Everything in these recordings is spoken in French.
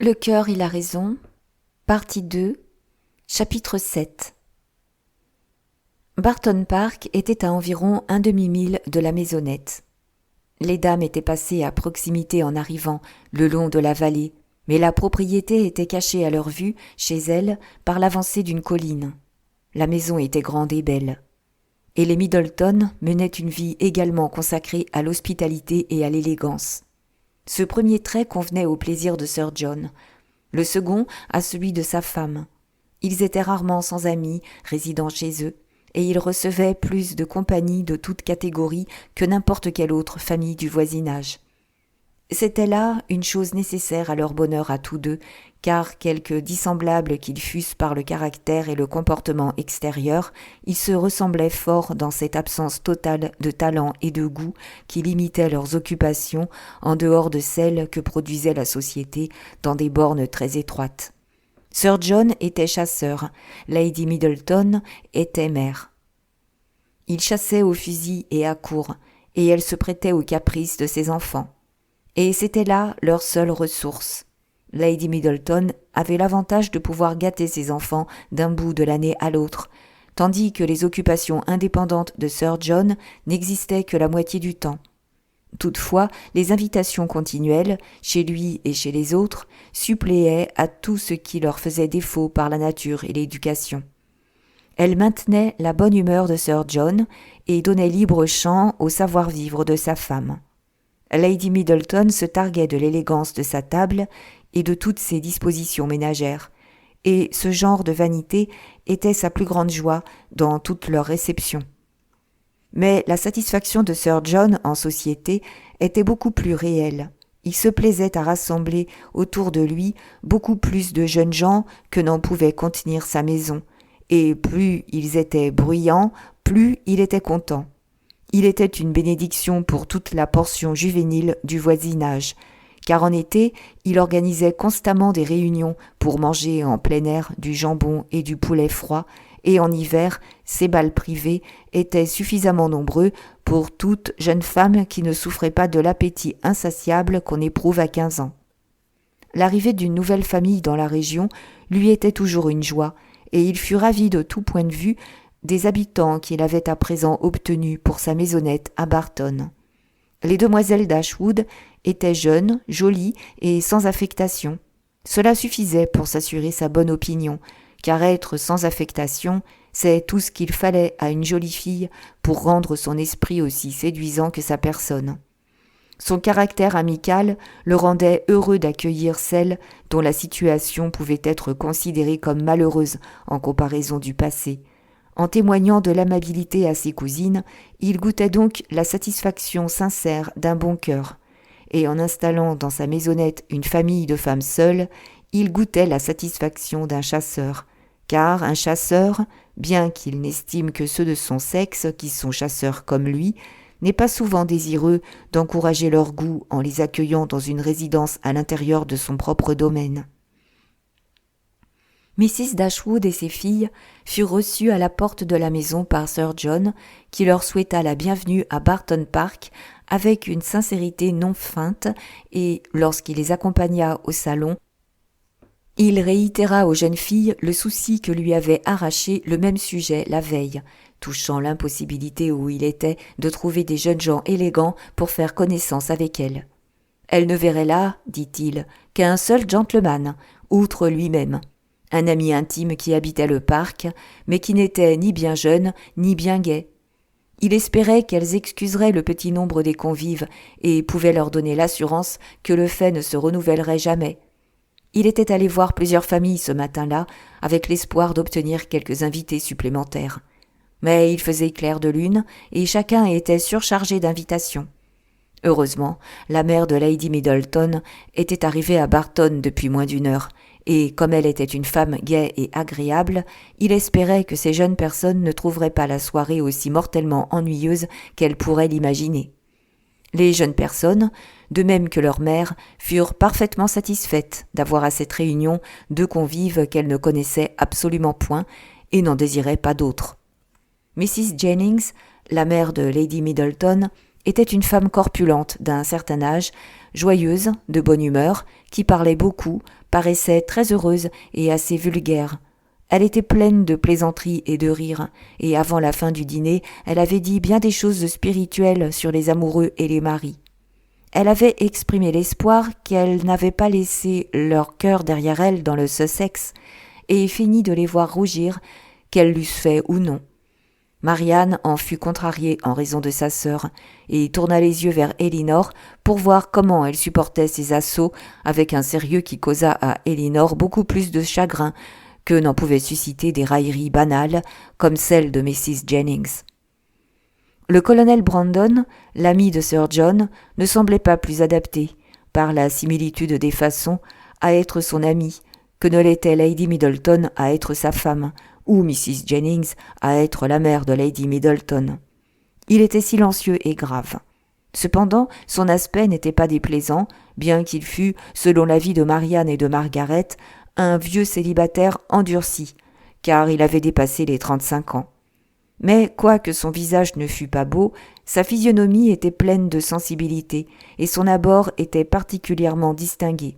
Le cœur et la raison, partie 2, chapitre 7. Barton Park était à environ un demi-mille de la maisonnette. Les dames étaient passées à proximité en arrivant, le long de la vallée, mais la propriété était cachée à leur vue, chez elles, par l'avancée d'une colline. La maison était grande et belle. Et les Middleton menaient une vie également consacrée à l'hospitalité et à l'élégance. Ce premier trait convenait au plaisir de Sir John, le second à celui de sa femme. Ils étaient rarement sans amis, résidant chez eux, et ils recevaient plus de compagnie de toute catégorie que n'importe quelle autre famille du voisinage. C'était là une chose nécessaire à leur bonheur à tous deux, car quelque dissemblables qu'ils fussent par le caractère et le comportement extérieur, ils se ressemblaient fort dans cette absence totale de talent et de goût qui limitait leurs occupations en dehors de celles que produisait la société dans des bornes très étroites. Sir John était chasseur, Lady Middleton était mère. Il chassait au fusil et à courre, et elle se prêtait aux caprices de ses enfants. Et c'était là leur seule ressource. Lady Middleton avait l'avantage de pouvoir gâter ses enfants d'un bout de l'année à l'autre, tandis que les occupations indépendantes de Sir John n'existaient que la moitié du temps. Toutefois, les invitations continuelles, chez lui et chez les autres, suppléaient à tout ce qui leur faisait défaut par la nature et l'éducation. Elle maintenait la bonne humeur de Sir John et donnait libre champ au savoir-vivre de sa femme. Lady Middleton se targuait de l'élégance de sa table et de toutes ses dispositions ménagères, et ce genre de vanité était sa plus grande joie dans toutes leurs réceptions. Mais la satisfaction de Sir John en société était beaucoup plus réelle. Il se plaisait à rassembler autour de lui beaucoup plus de jeunes gens que n'en pouvait contenir sa maison, et plus ils étaient bruyants, plus il était content. Il était une bénédiction pour toute la portion juvénile du voisinage, car en été, il organisait constamment des réunions pour manger en plein air du jambon et du poulet froid, et en hiver, ses bals privés étaient suffisamment nombreux pour toute jeune femme qui ne souffrait pas de l'appétit insatiable qu'on éprouve à 15 ans. L'arrivée d'une nouvelle famille dans la région lui était toujours une joie, et il fut ravi de tout point de vue des habitants qu'il avait à présent obtenus pour sa maisonnette à Barton. Les demoiselles d'Ashwood étaient jeunes, jolies et sans affectation. Cela suffisait pour s'assurer sa bonne opinion, car être sans affectation, c'est tout ce qu'il fallait à une jolie fille pour rendre son esprit aussi séduisant que sa personne. Son caractère amical le rendait heureux d'accueillir celle dont la situation pouvait être considérée comme malheureuse en comparaison du passé. En témoignant de l'amabilité à ses cousines, il goûtait donc la satisfaction sincère d'un bon cœur. Et en installant dans sa maisonnette une famille de femmes seules, il goûtait la satisfaction d'un chasseur. Car un chasseur, bien qu'il n'estime que ceux de son sexe qui sont chasseurs comme lui, n'est pas souvent désireux d'encourager leur goût en les accueillant dans une résidence à l'intérieur de son propre domaine. Mrs. Dashwood et ses filles furent reçues à la porte de la maison par Sir John, qui leur souhaita la bienvenue à Barton Park avec une sincérité non feinte, et, lorsqu'il les accompagna au salon, il réitéra aux jeunes filles le souci que lui avait arraché le même sujet la veille, touchant l'impossibilité où il était de trouver des jeunes gens élégants pour faire connaissance avec elles. Elle ne verrait là, dit-il, qu'un seul gentleman, outre lui-même. Un ami intime qui habitait le parc, mais qui n'était ni bien jeune, ni bien gai. Il espérait qu'elles excuseraient le petit nombre des convives et pouvait leur donner l'assurance que le fait ne se renouvellerait jamais. Il était allé voir plusieurs familles ce matin-là, avec l'espoir d'obtenir quelques invités supplémentaires. Mais il faisait clair de lune, et chacun était surchargé d'invitations. Heureusement, la mère de Lady Middleton était arrivée à Barton depuis moins d'1 heure, et comme elle était une femme gaie et agréable, il espérait que ces jeunes personnes ne trouveraient pas la soirée aussi mortellement ennuyeuse qu'elles pourraient l'imaginer. Les jeunes personnes, de même que leur mère, furent parfaitement satisfaites d'avoir à cette réunion 2 convives qu'elles ne connaissaient absolument point et n'en désiraient pas d'autres. Mrs. Jennings, la mère de Lady Middleton, était une femme corpulente d'un certain âge, joyeuse, de bonne humeur, qui parlait beaucoup, paraissait très heureuse et assez vulgaire. Elle était pleine de plaisanteries et de rires, et avant la fin du dîner, elle avait dit bien des choses spirituelles sur les amoureux et les maris. Elle avait exprimé l'espoir qu'elle n'avait pas laissé leur cœur derrière elle dans le Sussex, et feignit de les voir rougir, qu'elles l'eussent fait ou non. Marianne en fut contrariée en raison de sa sœur, et tourna les yeux vers Elinor pour voir comment elle supportait ces assauts avec un sérieux qui causa à Elinor beaucoup plus de chagrin que n'en pouvaient susciter des railleries banales comme celle de Mrs. Jennings. Le colonel Brandon, l'ami de Sir John, ne semblait pas plus adapté, par la similitude des façons, à être son ami, que ne l'était Lady Middleton à être sa femme, ou Mrs. Jennings à être la mère de Lady Middleton. Il était silencieux et grave. Cependant, son aspect n'était pas déplaisant, bien qu'il fût, selon l'avis de Marianne et de Margaret, un vieux célibataire endurci, car il avait dépassé les 35 ans. Mais, quoique son visage ne fût pas beau, sa physionomie était pleine de sensibilité, et son abord était particulièrement distingué.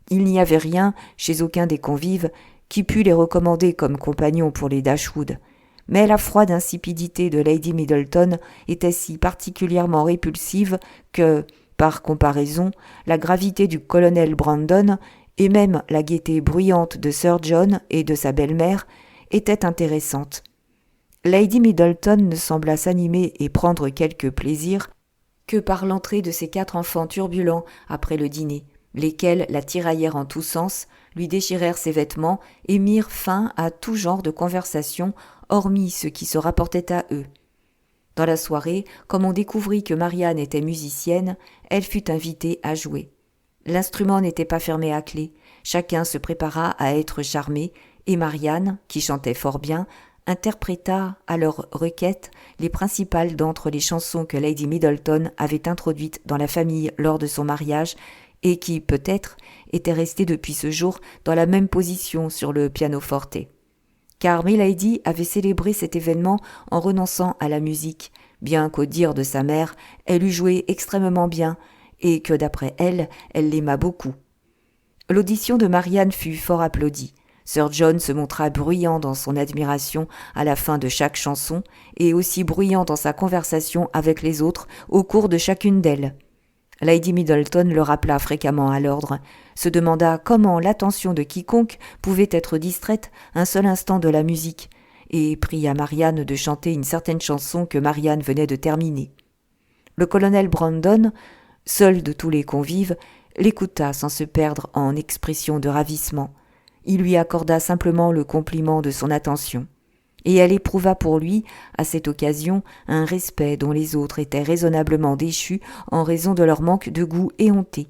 Il n'y avait rien, chez aucun des convives, qui pût les recommander comme compagnons pour les Dashwood, mais la froide insipidité de Lady Middleton était si particulièrement répulsive que, par comparaison, la gravité du colonel Brandon et même la gaieté bruyante de Sir John et de sa belle-mère étaient intéressantes. Lady Middleton ne sembla s'animer et prendre quelque plaisir que par l'entrée de ses 4 enfants turbulents après le dîner, lesquels la tiraillèrent en tous sens, lui déchirèrent ses vêtements et mirent fin à tout genre de conversation, hormis ce qui se rapportait à eux. Dans la soirée, comme on découvrit que Marianne était musicienne, elle fut invitée à jouer. L'instrument n'était pas fermé à clé, chacun se prépara à être charmé, et Marianne, qui chantait fort bien, interpréta à leur requête les principales d'entre les chansons que Lady Middleton avait introduites dans la famille lors de son mariage et qui, peut-être, étaient restées depuis ce jour dans la même position sur le pianoforte. Car Milady avait célébré cet événement en renonçant à la musique, bien qu'au dire de sa mère, elle eût joué extrêmement bien et que, d'après elle, elle l'aima beaucoup. L'audition de Marianne fut fort applaudie. Sir John se montra bruyant dans son admiration à la fin de chaque chanson et aussi bruyant dans sa conversation avec les autres au cours de chacune d'elles. Lady Middleton le rappela fréquemment à l'ordre, se demanda comment l'attention de quiconque pouvait être distraite un seul instant de la musique, et pria Marianne de chanter une certaine chanson que Marianne venait de terminer. Le colonel Brandon, seul de tous les convives, l'écouta sans se perdre en expressions de ravissement. Il lui accorda simplement le compliment de son attention. Et elle éprouva pour lui, à cette occasion, un respect dont les autres étaient raisonnablement déchus en raison de leur manque de goût éhonté.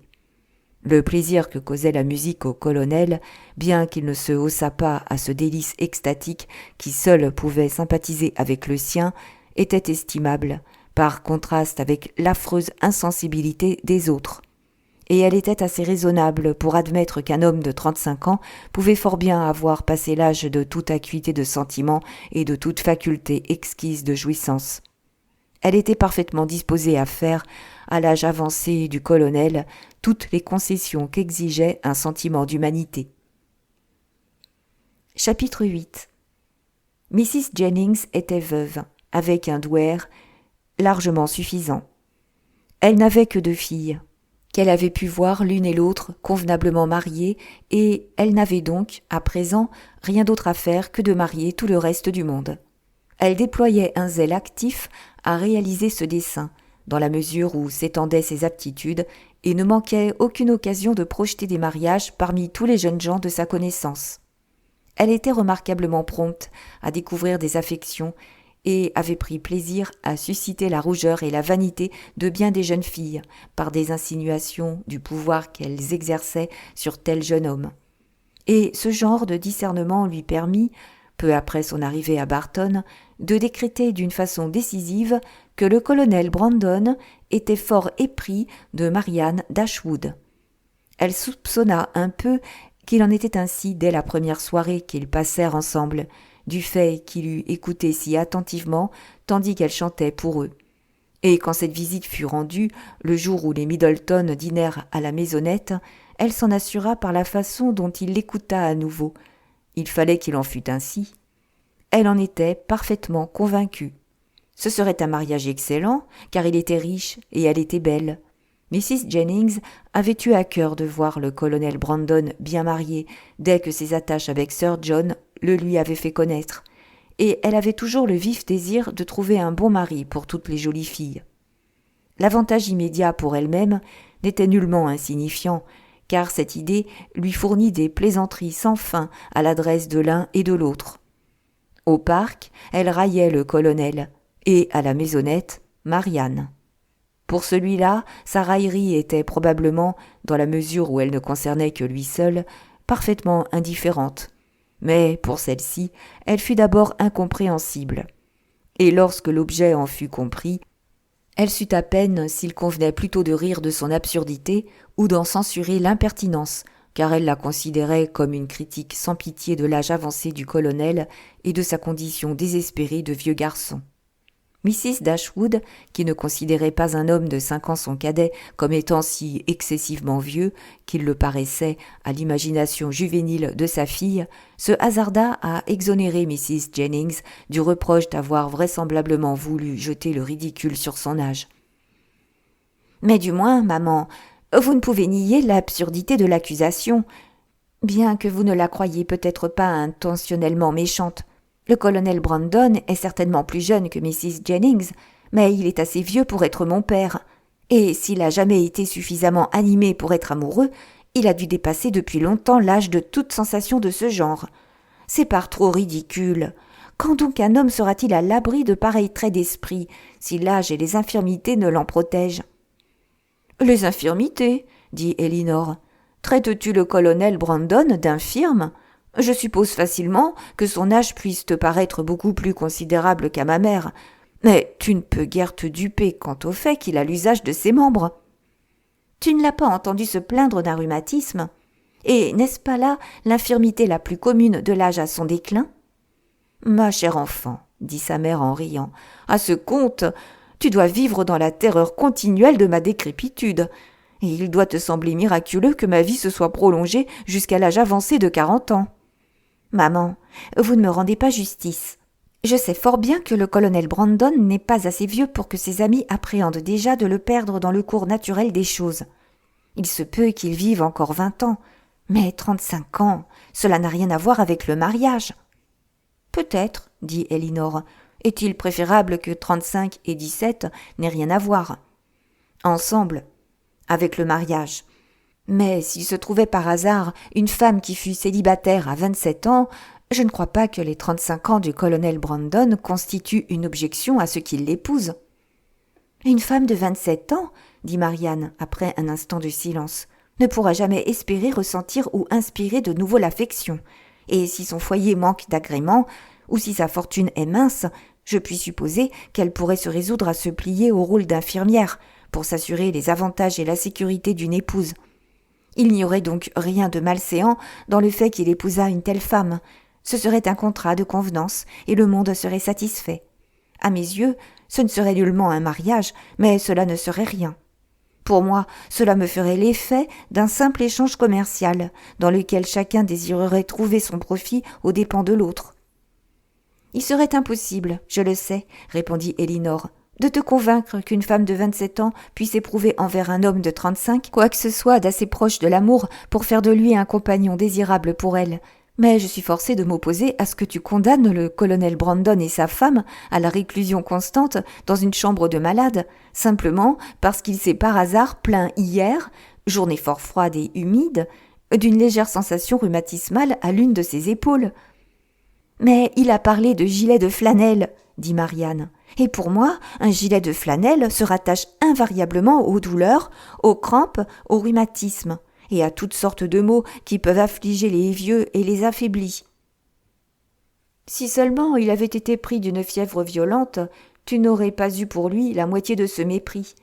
Le plaisir que causait la musique au colonel, bien qu'il ne se haussât pas à ce délice extatique qui seul pouvait sympathiser avec le sien, était estimable, par contraste avec l'affreuse insensibilité des autres. Et elle était assez raisonnable pour admettre qu'un homme de 35 ans pouvait fort bien avoir passé l'âge de toute acuité de sentiment et de toute faculté exquise de jouissance. Elle était parfaitement disposée à faire, à l'âge avancé du colonel, toutes les concessions qu'exigeait un sentiment d'humanité. Chapitre 8. Mrs. Jennings était veuve, avec un douaire largement suffisant. Elle n'avait que 2 filles, qu'elle avait pu voir l'une et l'autre convenablement mariées, et elle n'avait donc, à présent, rien d'autre à faire que de marier tout le reste du monde. Elle déployait un zèle actif à réaliser ce dessein, dans la mesure où s'étendaient ses aptitudes, et ne manquait aucune occasion de projeter des mariages parmi tous les jeunes gens de sa connaissance. Elle était remarquablement prompte à découvrir des affections, et avait pris plaisir à susciter la rougeur et la vanité de bien des jeunes filles par des insinuations du pouvoir qu'elles exerçaient sur tel jeune homme. Et ce genre de discernement lui permit, peu après son arrivée à Barton, de décréter d'une façon décisive que le colonel Brandon était fort épris de Marianne Dashwood. Elle soupçonna un peu qu'il en était ainsi dès la première soirée qu'ils passèrent ensemble, du fait qu'il eût écouté si attentivement tandis qu'elle chantait pour eux. Et quand cette visite fut rendue, le jour où les Middleton dînèrent à la maisonnette, elle s'en assura par la façon dont il l'écouta à nouveau. Il fallait qu'il en fût ainsi. Elle en était parfaitement convaincue. Ce serait un mariage excellent, car il était riche et elle était belle. Mrs. Jennings avait eu à cœur de voir le colonel Brandon bien marié dès que ses attaches avec Sir John le lui avaient fait connaître, et elle avait toujours le vif désir de trouver un bon mari pour toutes les jolies filles. L'avantage immédiat pour elle-même n'était nullement insignifiant, car cette idée lui fournit des plaisanteries sans fin à l'adresse de l'un et de l'autre. Au parc, elle raillait le colonel, et à la maisonnette, Marianne. Pour celui-là, sa raillerie était probablement, dans la mesure où elle ne concernait que lui seul, parfaitement indifférente. Mais pour celle-ci, elle fut d'abord incompréhensible. Et lorsque l'objet en fut compris, elle sut à peine s'il convenait plutôt de rire de son absurdité ou d'en censurer l'impertinence, car elle la considérait comme une critique sans pitié de l'âge avancé du colonel et de sa condition désespérée de vieux garçon. Mrs. Dashwood, qui ne considérait pas un homme de 5 ans son cadet comme étant si excessivement vieux qu'il le paraissait à l'imagination juvénile de sa fille, se hasarda à exonérer Mrs. Jennings du reproche d'avoir vraisemblablement voulu jeter le ridicule sur son âge. « Mais du moins, maman, vous ne pouvez nier l'absurdité de l'accusation, bien que vous ne la croyiez peut-être pas intentionnellement méchante. Le colonel Brandon est certainement plus jeune que Mrs. Jennings, mais il est assez vieux pour être mon père. Et s'il a jamais été suffisamment animé pour être amoureux, il a dû dépasser depuis longtemps l'âge de toute sensation de ce genre. C'est par trop ridicule. Quand donc un homme sera-t-il à l'abri de pareils traits d'esprit, si l'âge et les infirmités ne l'en protègent ? »« Les infirmités, dit Elinor. Traites-tu le colonel Brandon d'infirme ? Je suppose facilement que son âge puisse te paraître beaucoup plus considérable qu'à ma mère, mais tu ne peux guère te duper quant au fait qu'il a l'usage de ses membres. Tu ne l'as pas entendu se plaindre d'un rhumatisme, et n'est-ce pas là l'infirmité la plus commune de l'âge à son déclin ? Ma chère enfant, dit sa mère en riant, à ce compte, tu dois vivre dans la terreur continuelle de ma décrépitude, et il doit te sembler miraculeux que ma vie se soit prolongée jusqu'à l'âge avancé de 40 ans. Maman, vous ne me rendez pas justice. Je sais fort bien que le colonel Brandon n'est pas assez vieux pour que ses amis appréhendent déjà de le perdre dans le cours naturel des choses. Il se peut qu'il vive encore 20 ans, mais 35 ans, cela n'a rien à voir avec le mariage. Peut-être, dit Elinor, est-il préférable que 35 et 17 n'aient rien à voir. Ensemble, avec le mariage. Mais s'il se trouvait par hasard une femme qui fût célibataire à 27 ans, je ne crois pas que les 35 ans du colonel Brandon constituent une objection à ce qu'il l'épouse. « Une femme de 27 ans, dit Marianne après un instant de silence, ne pourra jamais espérer ressentir ou inspirer de nouveau l'affection, et si son foyer manque d'agrément, ou si sa fortune est mince, je puis supposer qu'elle pourrait se résoudre à se plier au rôle d'infirmière, pour s'assurer les avantages et la sécurité d'une épouse. Il n'y aurait donc rien de malséant dans le fait qu'il épousât une telle femme. Ce serait un contrat de convenance et le monde serait satisfait. À mes yeux, ce ne serait nullement un mariage, mais cela ne serait rien. Pour moi, cela me ferait l'effet d'un simple échange commercial, dans lequel chacun désirerait trouver son profit aux dépens de l'autre. « Il serait impossible, je le sais, répondit Elinor, de te convaincre qu'une femme de 27 ans puisse éprouver envers un homme de 35 quoi que ce soit d'assez proche de l'amour pour faire de lui un compagnon désirable pour elle. Mais je suis forcée de m'opposer à ce que tu condamnes le colonel Brandon et sa femme à la réclusion constante dans une chambre de malade, simplement parce qu'il s'est par hasard plaint hier, journée fort froide et humide, d'une légère sensation rhumatismale à l'une de ses épaules. « Mais il a parlé de gilet de flanelle, dit Marianne. Et pour moi, un gilet de flanelle se rattache invariablement aux douleurs, aux crampes, au rhumatisme, et à toutes sortes de maux qui peuvent affliger les vieux et les affaiblis. Si seulement il avait été pris d'une fièvre violente, tu n'aurais pas eu pour lui la moitié de ce mépris.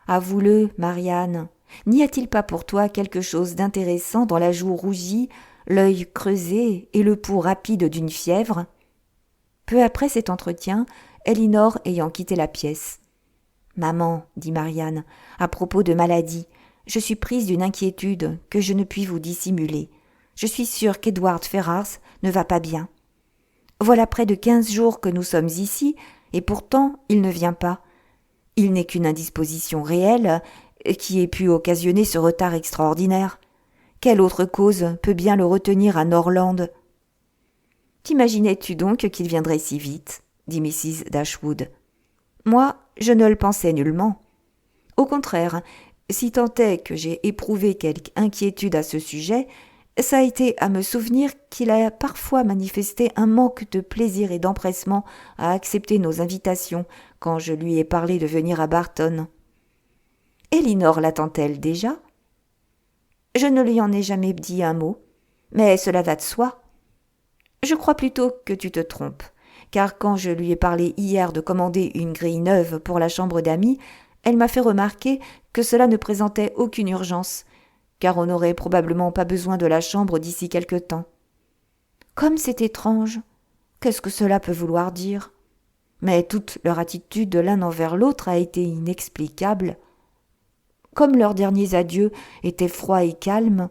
Avoue-le, Marianne, n'y a-t-il pas pour toi quelque chose d'intéressant dans la joue rougie, l'œil creusé et le pouls rapide d'une fièvre ? Peu après cet entretien, Elinor ayant quitté la pièce. « Maman, dit Marianne, à propos de maladie, je suis prise d'une inquiétude que je ne puis vous dissimuler. Je suis sûre qu'Edward Ferrars ne va pas bien. Voilà près de 15 jours que nous sommes ici, et pourtant il ne vient pas. Il n'est qu'une indisposition réelle qui ait pu occasionner ce retard extraordinaire. Quelle autre cause peut bien le retenir à Norland ? T'imaginais-tu donc qu'il viendrait si vite ? Dit Mrs. Dashwood. Moi, je ne le pensais nullement. Au contraire, si tant est que j'ai éprouvé quelque inquiétude à ce sujet, ça a été à me souvenir qu'il a parfois manifesté un manque de plaisir et d'empressement à accepter nos invitations quand je lui ai parlé de venir à Barton. Elinor l'attend-elle déjà ? Je ne lui en ai jamais dit un mot, mais cela va de soi. Je crois plutôt que tu te trompes, car quand je lui ai parlé hier de commander une grille neuve pour la chambre d'amis, elle m'a fait remarquer que cela ne présentait aucune urgence, car on n'aurait probablement pas besoin de la chambre d'ici quelque temps. Comme c'est étrange, qu'est-ce que cela peut vouloir dire ? Mais toute leur attitude de l'un envers l'autre a été inexplicable. Comme leurs derniers adieux étaient froids et calmes,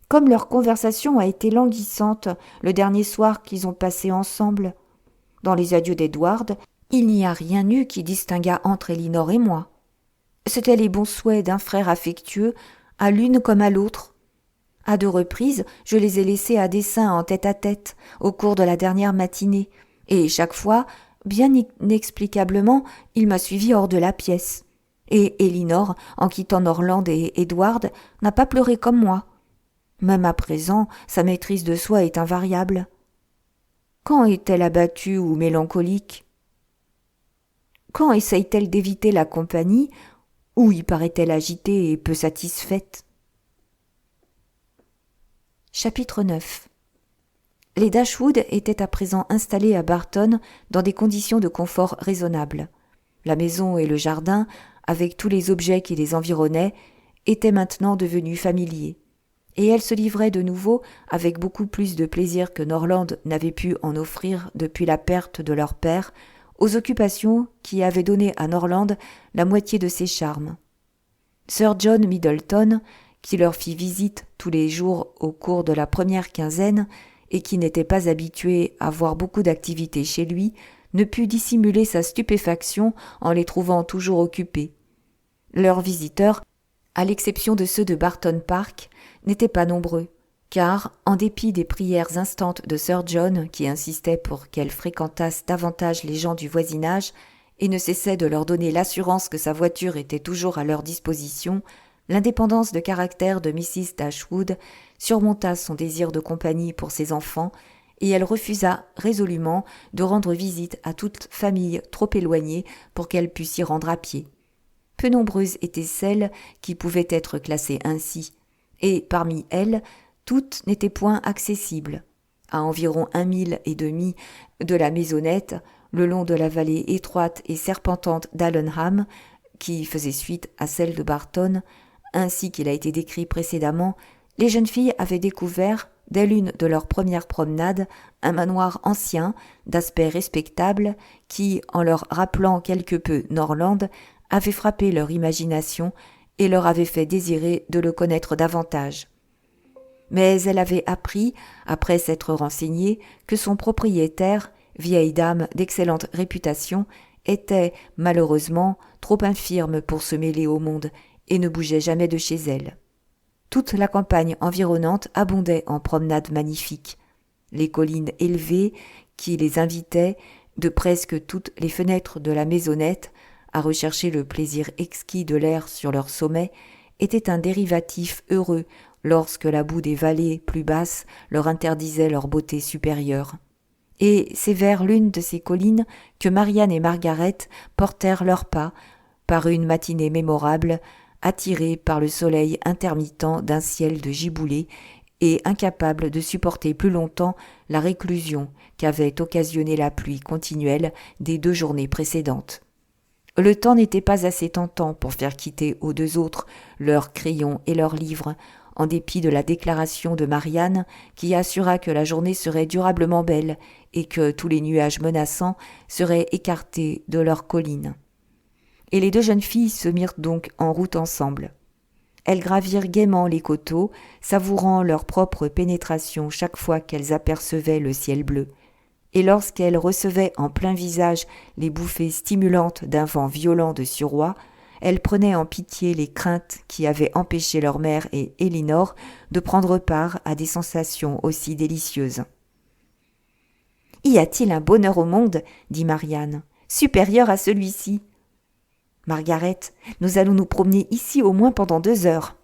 comme leur conversation a été languissante le dernier soir qu'ils ont passé ensemble. Dans les adieux d'Edward, il n'y a rien eu qui distinguât entre Elinor et moi. C'étaient les bons souhaits d'un frère affectueux, à l'une comme à l'autre. À 2 reprises, je les ai laissés à dessein en tête-à-tête, au cours de la dernière matinée, et chaque fois, bien inexplicablement, il m'a suivi hors de la pièce. Et Elinor, en quittant Norland et Edward, n'a pas pleuré comme moi. Même à présent, sa maîtrise de soi est invariable. Quand est-elle abattue ou mélancolique ? Quand essaye-t-elle d'éviter la compagnie, ou y paraît-elle agitée et peu satisfaite ? Chapitre 9. Les Dashwood étaient à présent installés à Barton dans des conditions de confort raisonnables. La maison et le jardin, avec tous les objets qui les environnaient, étaient maintenant devenus familiers. Et elle se livrait de nouveau, avec beaucoup plus de plaisir que Norland n'avait pu en offrir depuis la perte de leur père, aux occupations qui avaient donné à Norland la moitié de ses charmes. Sir John Middleton, qui leur fit visite tous les jours au cours de la première quinzaine, et qui n'était pas habitué à voir beaucoup d'activité chez lui, ne put dissimuler sa stupéfaction en les trouvant toujours occupés. Leurs visiteurs, à l'exception de ceux de Barton Park, n'étaient pas nombreux, car, en dépit des prières instantes de Sir John, qui insistait pour qu'elle fréquentasse davantage les gens du voisinage, et ne cessait de leur donner l'assurance que sa voiture était toujours à leur disposition, l'indépendance de caractère de Mrs. Dashwood surmonta son désir de compagnie pour ses enfants, et elle refusa résolument de rendre visite à toute famille trop éloignée pour qu'elle pût s'y rendre à pied. Peu nombreuses étaient celles qui pouvaient être classées ainsi, et parmi elles, toutes n'étaient point accessibles. À environ 1,5 miles de la maisonnette, le long de la vallée étroite et serpentante d'Allenham, qui faisait suite à celle de Barton, ainsi qu'il a été décrit précédemment, les jeunes filles avaient découvert, dès l'une de leurs premières promenades, un manoir ancien, d'aspect respectable, qui, en leur rappelant quelque peu Norland, avait frappé leur imagination et leur avait fait désirer de le connaître davantage. Mais elle avait appris, après s'être renseignée, que son propriétaire, vieille dame d'excellente réputation, était, malheureusement, trop infirme pour se mêler au monde et ne bougeait jamais de chez elle. Toute la campagne environnante abondait en promenades magnifiques. Les collines élevées, qui les invitaient, de presque toutes les fenêtres de la maisonnette, à rechercher le plaisir exquis de l'air sur leur sommet, étaient un dérivatif heureux lorsque la boue des vallées plus basses leur interdisait leur beauté supérieure. Et c'est vers l'une de ces collines que Marianne et Margaret portèrent leurs pas, par une matinée mémorable, attirés par le soleil intermittent d'un ciel de giboulée et incapables de supporter plus longtemps la réclusion qu'avait occasionnée la pluie continuelle des 2 journées précédentes. Le temps n'était pas assez tentant pour faire quitter aux 2 autres leurs crayons et leurs livres, en dépit de la déclaration de Marianne qui assura que la journée serait durablement belle et que tous les nuages menaçants seraient écartés de leurs collines. et les deux jeunes filles se mirent donc en route ensemble. Elles gravirent gaiement les coteaux, savourant leur propre pénétration chaque fois qu'elles apercevaient le ciel bleu. Et lorsqu'elles recevaient en plein visage les bouffées stimulantes d'un vent violent de suroît, elles prenaient en pitié les craintes qui avaient empêché leur mère et Elinor de prendre part à des sensations aussi délicieuses. « Y a-t-il un bonheur au monde, dit Marianne, supérieur à celui-ci ? Margaret, nous allons nous promener ici au moins pendant 2 heures. »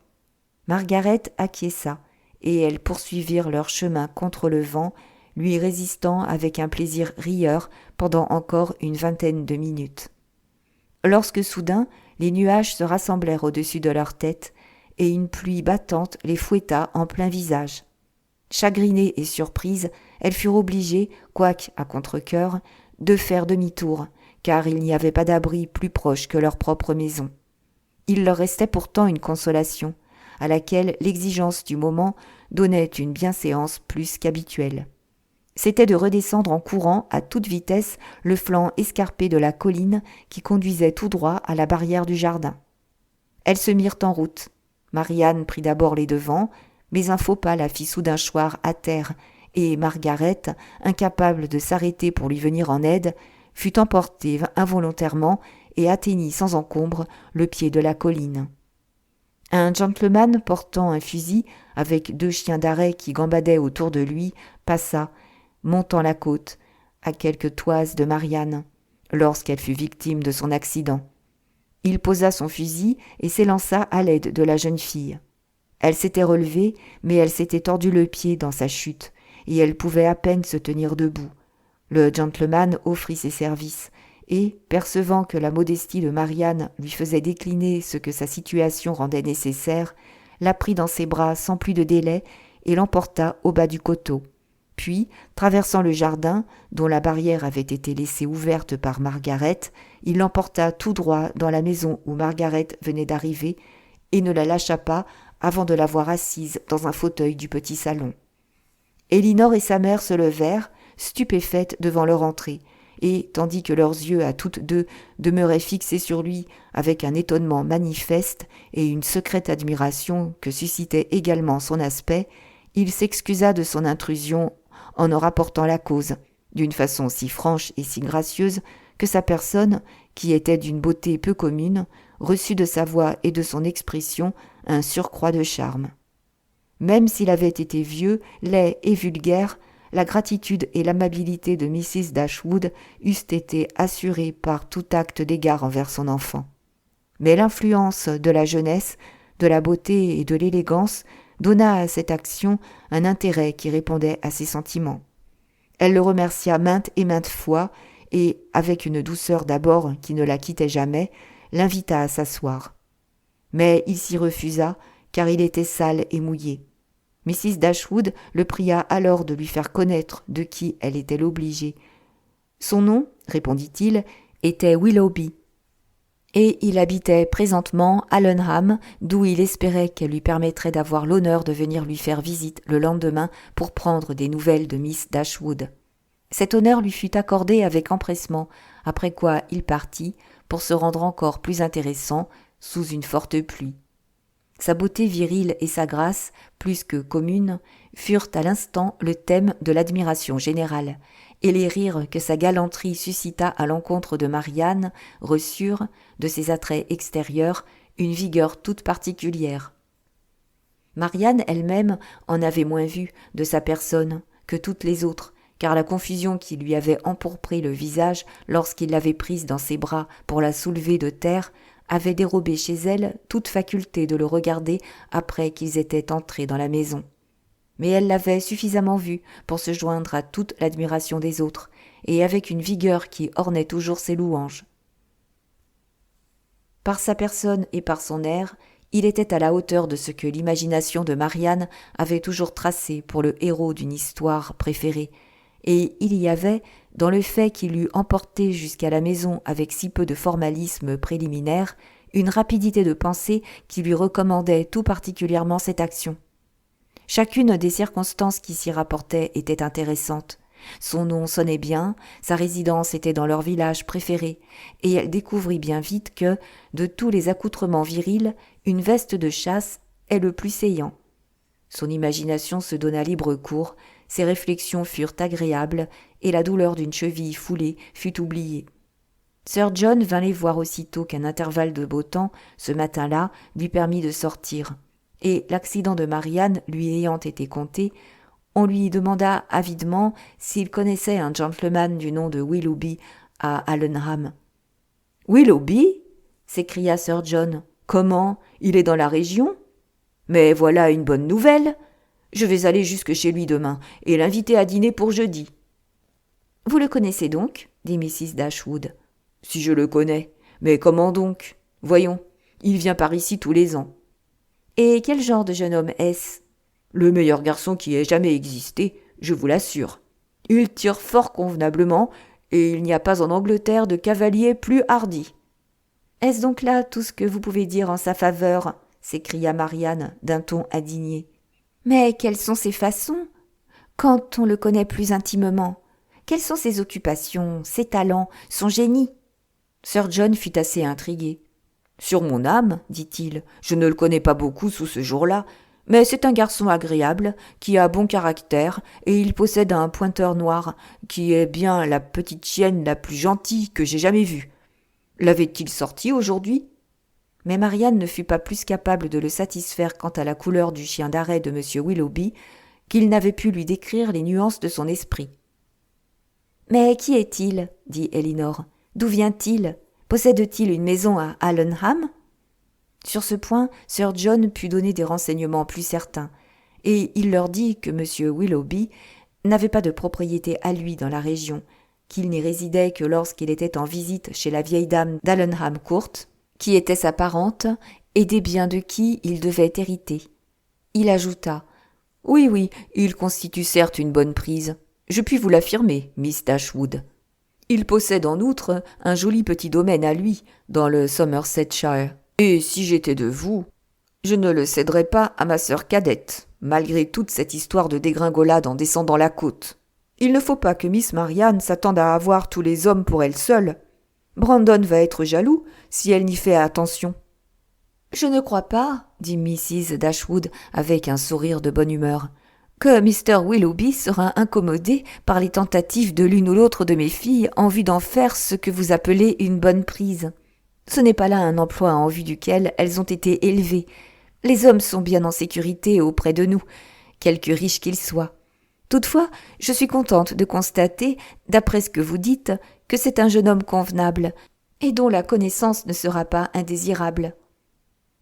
Margaret acquiesça, et elles poursuivirent leur chemin contre le vent, lui résistant avec un plaisir rieur pendant encore une 20aine de minutes. Lorsque soudain, les nuages se rassemblèrent au-dessus de leur tête, et une pluie battante les fouetta en plein visage. Chagrinées et surprises, elles furent obligées, quoique à contre-cœur, de faire demi-tour, car il n'y avait pas d'abri plus proche que leur propre maison. Il leur restait pourtant une consolation, à laquelle l'exigence du moment donnait une bienséance plus qu'habituelle. C'était de redescendre en courant à toute vitesse le flanc escarpé de la colline qui conduisait tout droit à la barrière du jardin. Elles se mirent en route. Marianne prit d'abord les devants, mais un faux pas la fit soudain choir à terre, et Margaret, incapable de s'arrêter pour lui venir en aide, fut emportée involontairement et atteignit sans encombre le pied de la colline. Un gentleman portant un fusil, avec 2 chiens d'arrêt qui gambadaient autour de lui, passa, montant la côte, à quelques toises de Marianne, lorsqu'elle fut victime de son accident. Il posa son fusil et s'élança à l'aide de la jeune fille. Elle s'était relevée, mais elle s'était tordu le pied dans sa chute, et elle pouvait à peine se tenir debout. Le gentleman offrit ses services, et, percevant que la modestie de Marianne lui faisait décliner ce que sa situation rendait nécessaire, la prit dans ses bras sans plus de délai et l'emporta au bas du coteau. Puis, traversant le jardin, dont la barrière avait été laissée ouverte par Margaret, il l'emporta tout droit dans la maison où Margaret venait d'arriver et ne la lâcha pas avant de la voir assise dans un fauteuil du petit salon. Elinor et sa mère se levèrent, stupéfaites devant leur entrée, et, tandis que leurs yeux à toutes deux demeuraient fixés sur lui avec un étonnement manifeste et une secrète admiration que suscitait également son aspect, il s'excusa de son intrusion en rapportant la cause, d'une façon si franche et si gracieuse que sa personne, qui était d'une beauté peu commune, reçut de sa voix et de son expression un surcroît de charme. Même s'il avait été vieux, laid et vulgaire, la gratitude et l'amabilité de Mrs. Dashwood eussent été assurées par tout acte d'égard envers son enfant. Mais l'influence de la jeunesse, de la beauté et de l'élégance donna à cette action un intérêt qui répondait à ses sentiments. Elle le remercia maintes et maintes fois, et, avec une douceur d'abord qui ne la quittait jamais, l'invita à s'asseoir. Mais il s'y refusa, car il était sale et mouillé. Mrs. Dashwood le pria alors de lui faire connaître de qui elle était l'obligée. Son nom, répondit-il, était Willoughby, et il habitait présentement Allenham, d'où il espérait qu'elle lui permettrait d'avoir l'honneur de venir lui faire visite le lendemain pour prendre des nouvelles de Miss Dashwood. Cet honneur lui fut accordé avec empressement, après quoi il partit, pour se rendre encore plus intéressant, sous une forte pluie. Sa beauté virile et sa grâce, plus que communes, furent à l'instant le thème de l'admiration générale, et les rires que sa galanterie suscita à l'encontre de Marianne reçurent, de ses attraits extérieurs, une vigueur toute particulière. Marianne elle-même en avait moins vu de sa personne que toutes les autres, car la confusion qui lui avait empourpré le visage lorsqu'il l'avait prise dans ses bras pour la soulever de terre avait dérobé chez elle toute faculté de le regarder après qu'ils étaient entrés dans la maison. Mais elle l'avait suffisamment vu pour se joindre à toute l'admiration des autres, et avec une vigueur qui ornait toujours ses louanges. Par sa personne et par son air, il était à la hauteur de ce que l'imagination de Marianne avait toujours tracé pour le héros d'une histoire préférée, et il y avait, dans le fait qu'il l'eût emporté jusqu'à la maison avec si peu de formalisme préliminaire, une rapidité de pensée qui lui recommandait tout particulièrement cette action. Chacune des circonstances qui s'y rapportaient était intéressante, Son nom sonnait bien, sa résidence était dans leur village préféré, et elle découvrit bien vite que, de tous les accoutrements virils, une veste de chasse est le plus saillant. Son imagination se donna libre cours, ses réflexions furent agréables, et la douleur d'une cheville foulée fut oubliée. Sir John vint les voir aussitôt qu'un intervalle de beau temps, ce matin-là, lui permit de sortir. Et l'accident de Marianne lui ayant été conté, on lui demanda avidement s'il connaissait un gentleman du nom de Willoughby à Allenham. « Willoughby » s'écria Sir John. « Comment ? Il est dans la région ? Mais voilà une bonne nouvelle. Je vais aller jusque chez lui demain et l'inviter à dîner pour jeudi. »« Vous le connaissez donc ?» dit Mrs. Dashwood. « Si je le connais. Mais comment donc ? Voyons, il vient par ici tous les ans. »« Et quel genre de jeune homme est-ce ? » ?»« Le meilleur garçon qui ait jamais existé, je vous l'assure. Il tire fort convenablement, et il n'y a pas en Angleterre de cavalier plus hardi. »« Est-ce donc là tout ce que vous pouvez dire en sa faveur ?» s'écria Marianne d'un ton indigné. « Mais quelles sont ses façons, quand on le connaît plus intimement ? Quelles sont ses occupations, ses talents, son génie ?» Sir John fut assez intrigué. « Sur mon âme, dit-il, je ne le connais pas beaucoup sous ce jour-là, mais c'est un garçon agréable, qui a bon caractère, et il possède un pointeur noir, qui est bien la petite chienne la plus gentille que j'ai jamais vue. L'avait-il sorti aujourd'hui ?» Mais Marianne ne fut pas plus capable de le satisfaire quant à la couleur du chien d'arrêt de M. Willoughby qu'il n'avait pu lui décrire les nuances de son esprit. « Mais qui est-il » dit Elinor. « D'où vient-il ? Possède-t-il une maison à Allenham ?» Sur ce point, Sir John put donner des renseignements plus certains, et il leur dit que M. Willoughby n'avait pas de propriété à lui dans la région, qu'il n'y résidait que lorsqu'il était en visite chez la vieille dame d'Allenham Court, qui était sa parente, et des biens de qui il devait hériter. Il ajouta « Oui, il constitue certes une bonne prise. Je puis vous l'affirmer, Miss Dashwood. Il possède en outre un joli petit domaine à lui, dans le Somersetshire. Et si j'étais de vous, je ne le céderais pas à ma sœur cadette, malgré toute cette histoire de dégringolade en descendant la côte. Il ne faut pas que Miss Marianne s'attende à avoir tous les hommes pour elle seule. Brandon va être jaloux si elle n'y fait attention. »« Je ne crois pas, » dit Mrs. Dashwood avec un sourire de bonne humeur, « que Mr. Willoughby sera incommodé par les tentatives de l'une ou l'autre de mes filles en vue d'en faire ce que vous appelez une bonne prise. Ce n'est pas là un emploi en vue duquel elles ont été élevées. Les hommes sont bien en sécurité auprès de nous, quelque riches qu'ils soient. Toutefois, je suis contente de constater, d'après ce que vous dites, que c'est un jeune homme convenable, et dont la connaissance ne sera pas indésirable. »«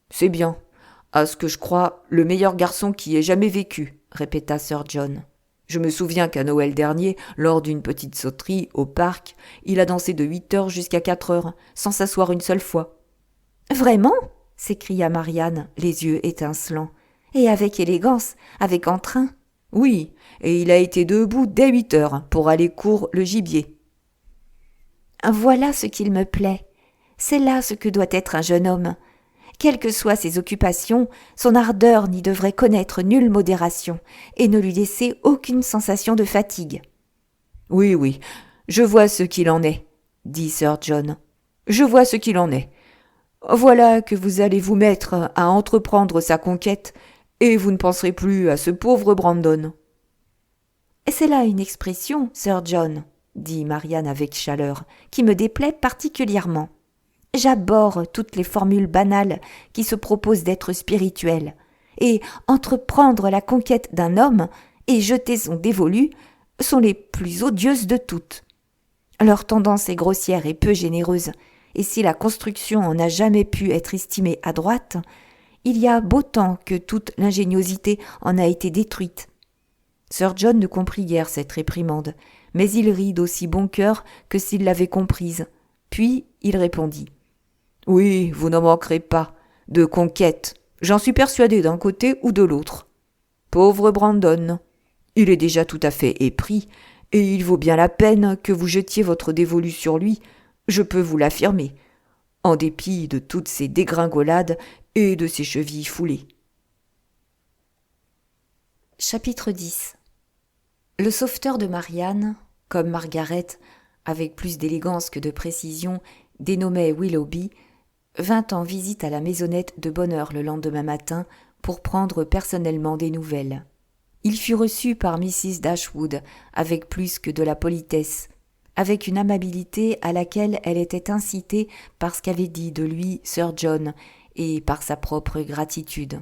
C'est bien. À ce que je crois, le meilleur garçon qui ait jamais vécu, » répéta Sir John. « Je me souviens qu'à Noël dernier, lors d'une petite sauterie au parc, il a dansé de 8 heures jusqu'à 4 heures, sans s'asseoir une seule fois. »« Vraiment ?» s'écria Marianne, les yeux étincelants. « Et avec élégance, avec entrain ?»« Oui, et il a été debout dès 8 heures pour aller courre le gibier. »« Voilà ce qu'il me plaît. C'est là ce que doit être un jeune homme. Quelles que soient ses occupations, son ardeur n'y devrait connaître nulle modération et ne lui laisser aucune sensation de fatigue. »« Oui, je vois ce qu'il en est, » dit Sir John. « Je vois ce qu'il en est. Voilà que vous allez vous mettre à entreprendre sa conquête et vous ne penserez plus à ce pauvre Brandon. »« C'est là une expression, Sir John, » dit Marianne avec chaleur, « qui me déplaît particulièrement. J'abhorre toutes les formules banales qui se proposent d'être spirituelles, et entreprendre la conquête d'un homme et jeter son dévolu sont les plus odieuses de toutes. Leur tendance est grossière et peu généreuse, et si la construction en a jamais pu être estimée adroite, il y a beau temps que toute l'ingéniosité en a été détruite. » Sir John ne comprit guère cette réprimande, mais il rit d'aussi bon cœur que s'il l'avait comprise. Puis il répondit. « Oui, vous n'en manquerez pas. De conquête, j'en suis persuadé d'un côté ou de l'autre. Pauvre Brandon, il est déjà tout à fait épris, et il vaut bien la peine que vous jetiez votre dévolu sur lui, je peux vous l'affirmer, en dépit de toutes ces dégringolades et de ces chevilles foulées. » Chapitre 10. Le sauveteur de Marianne, comme Margaret, avec plus d'élégance que de précision, dénommé Willoughby, vint en visite à la maisonnette de bonne heure le lendemain matin pour prendre personnellement des nouvelles. Il fut reçu par Mrs. Dashwood avec plus que de la politesse, avec une amabilité à laquelle elle était incitée par ce qu'avait dit de lui Sir John et par sa propre gratitude.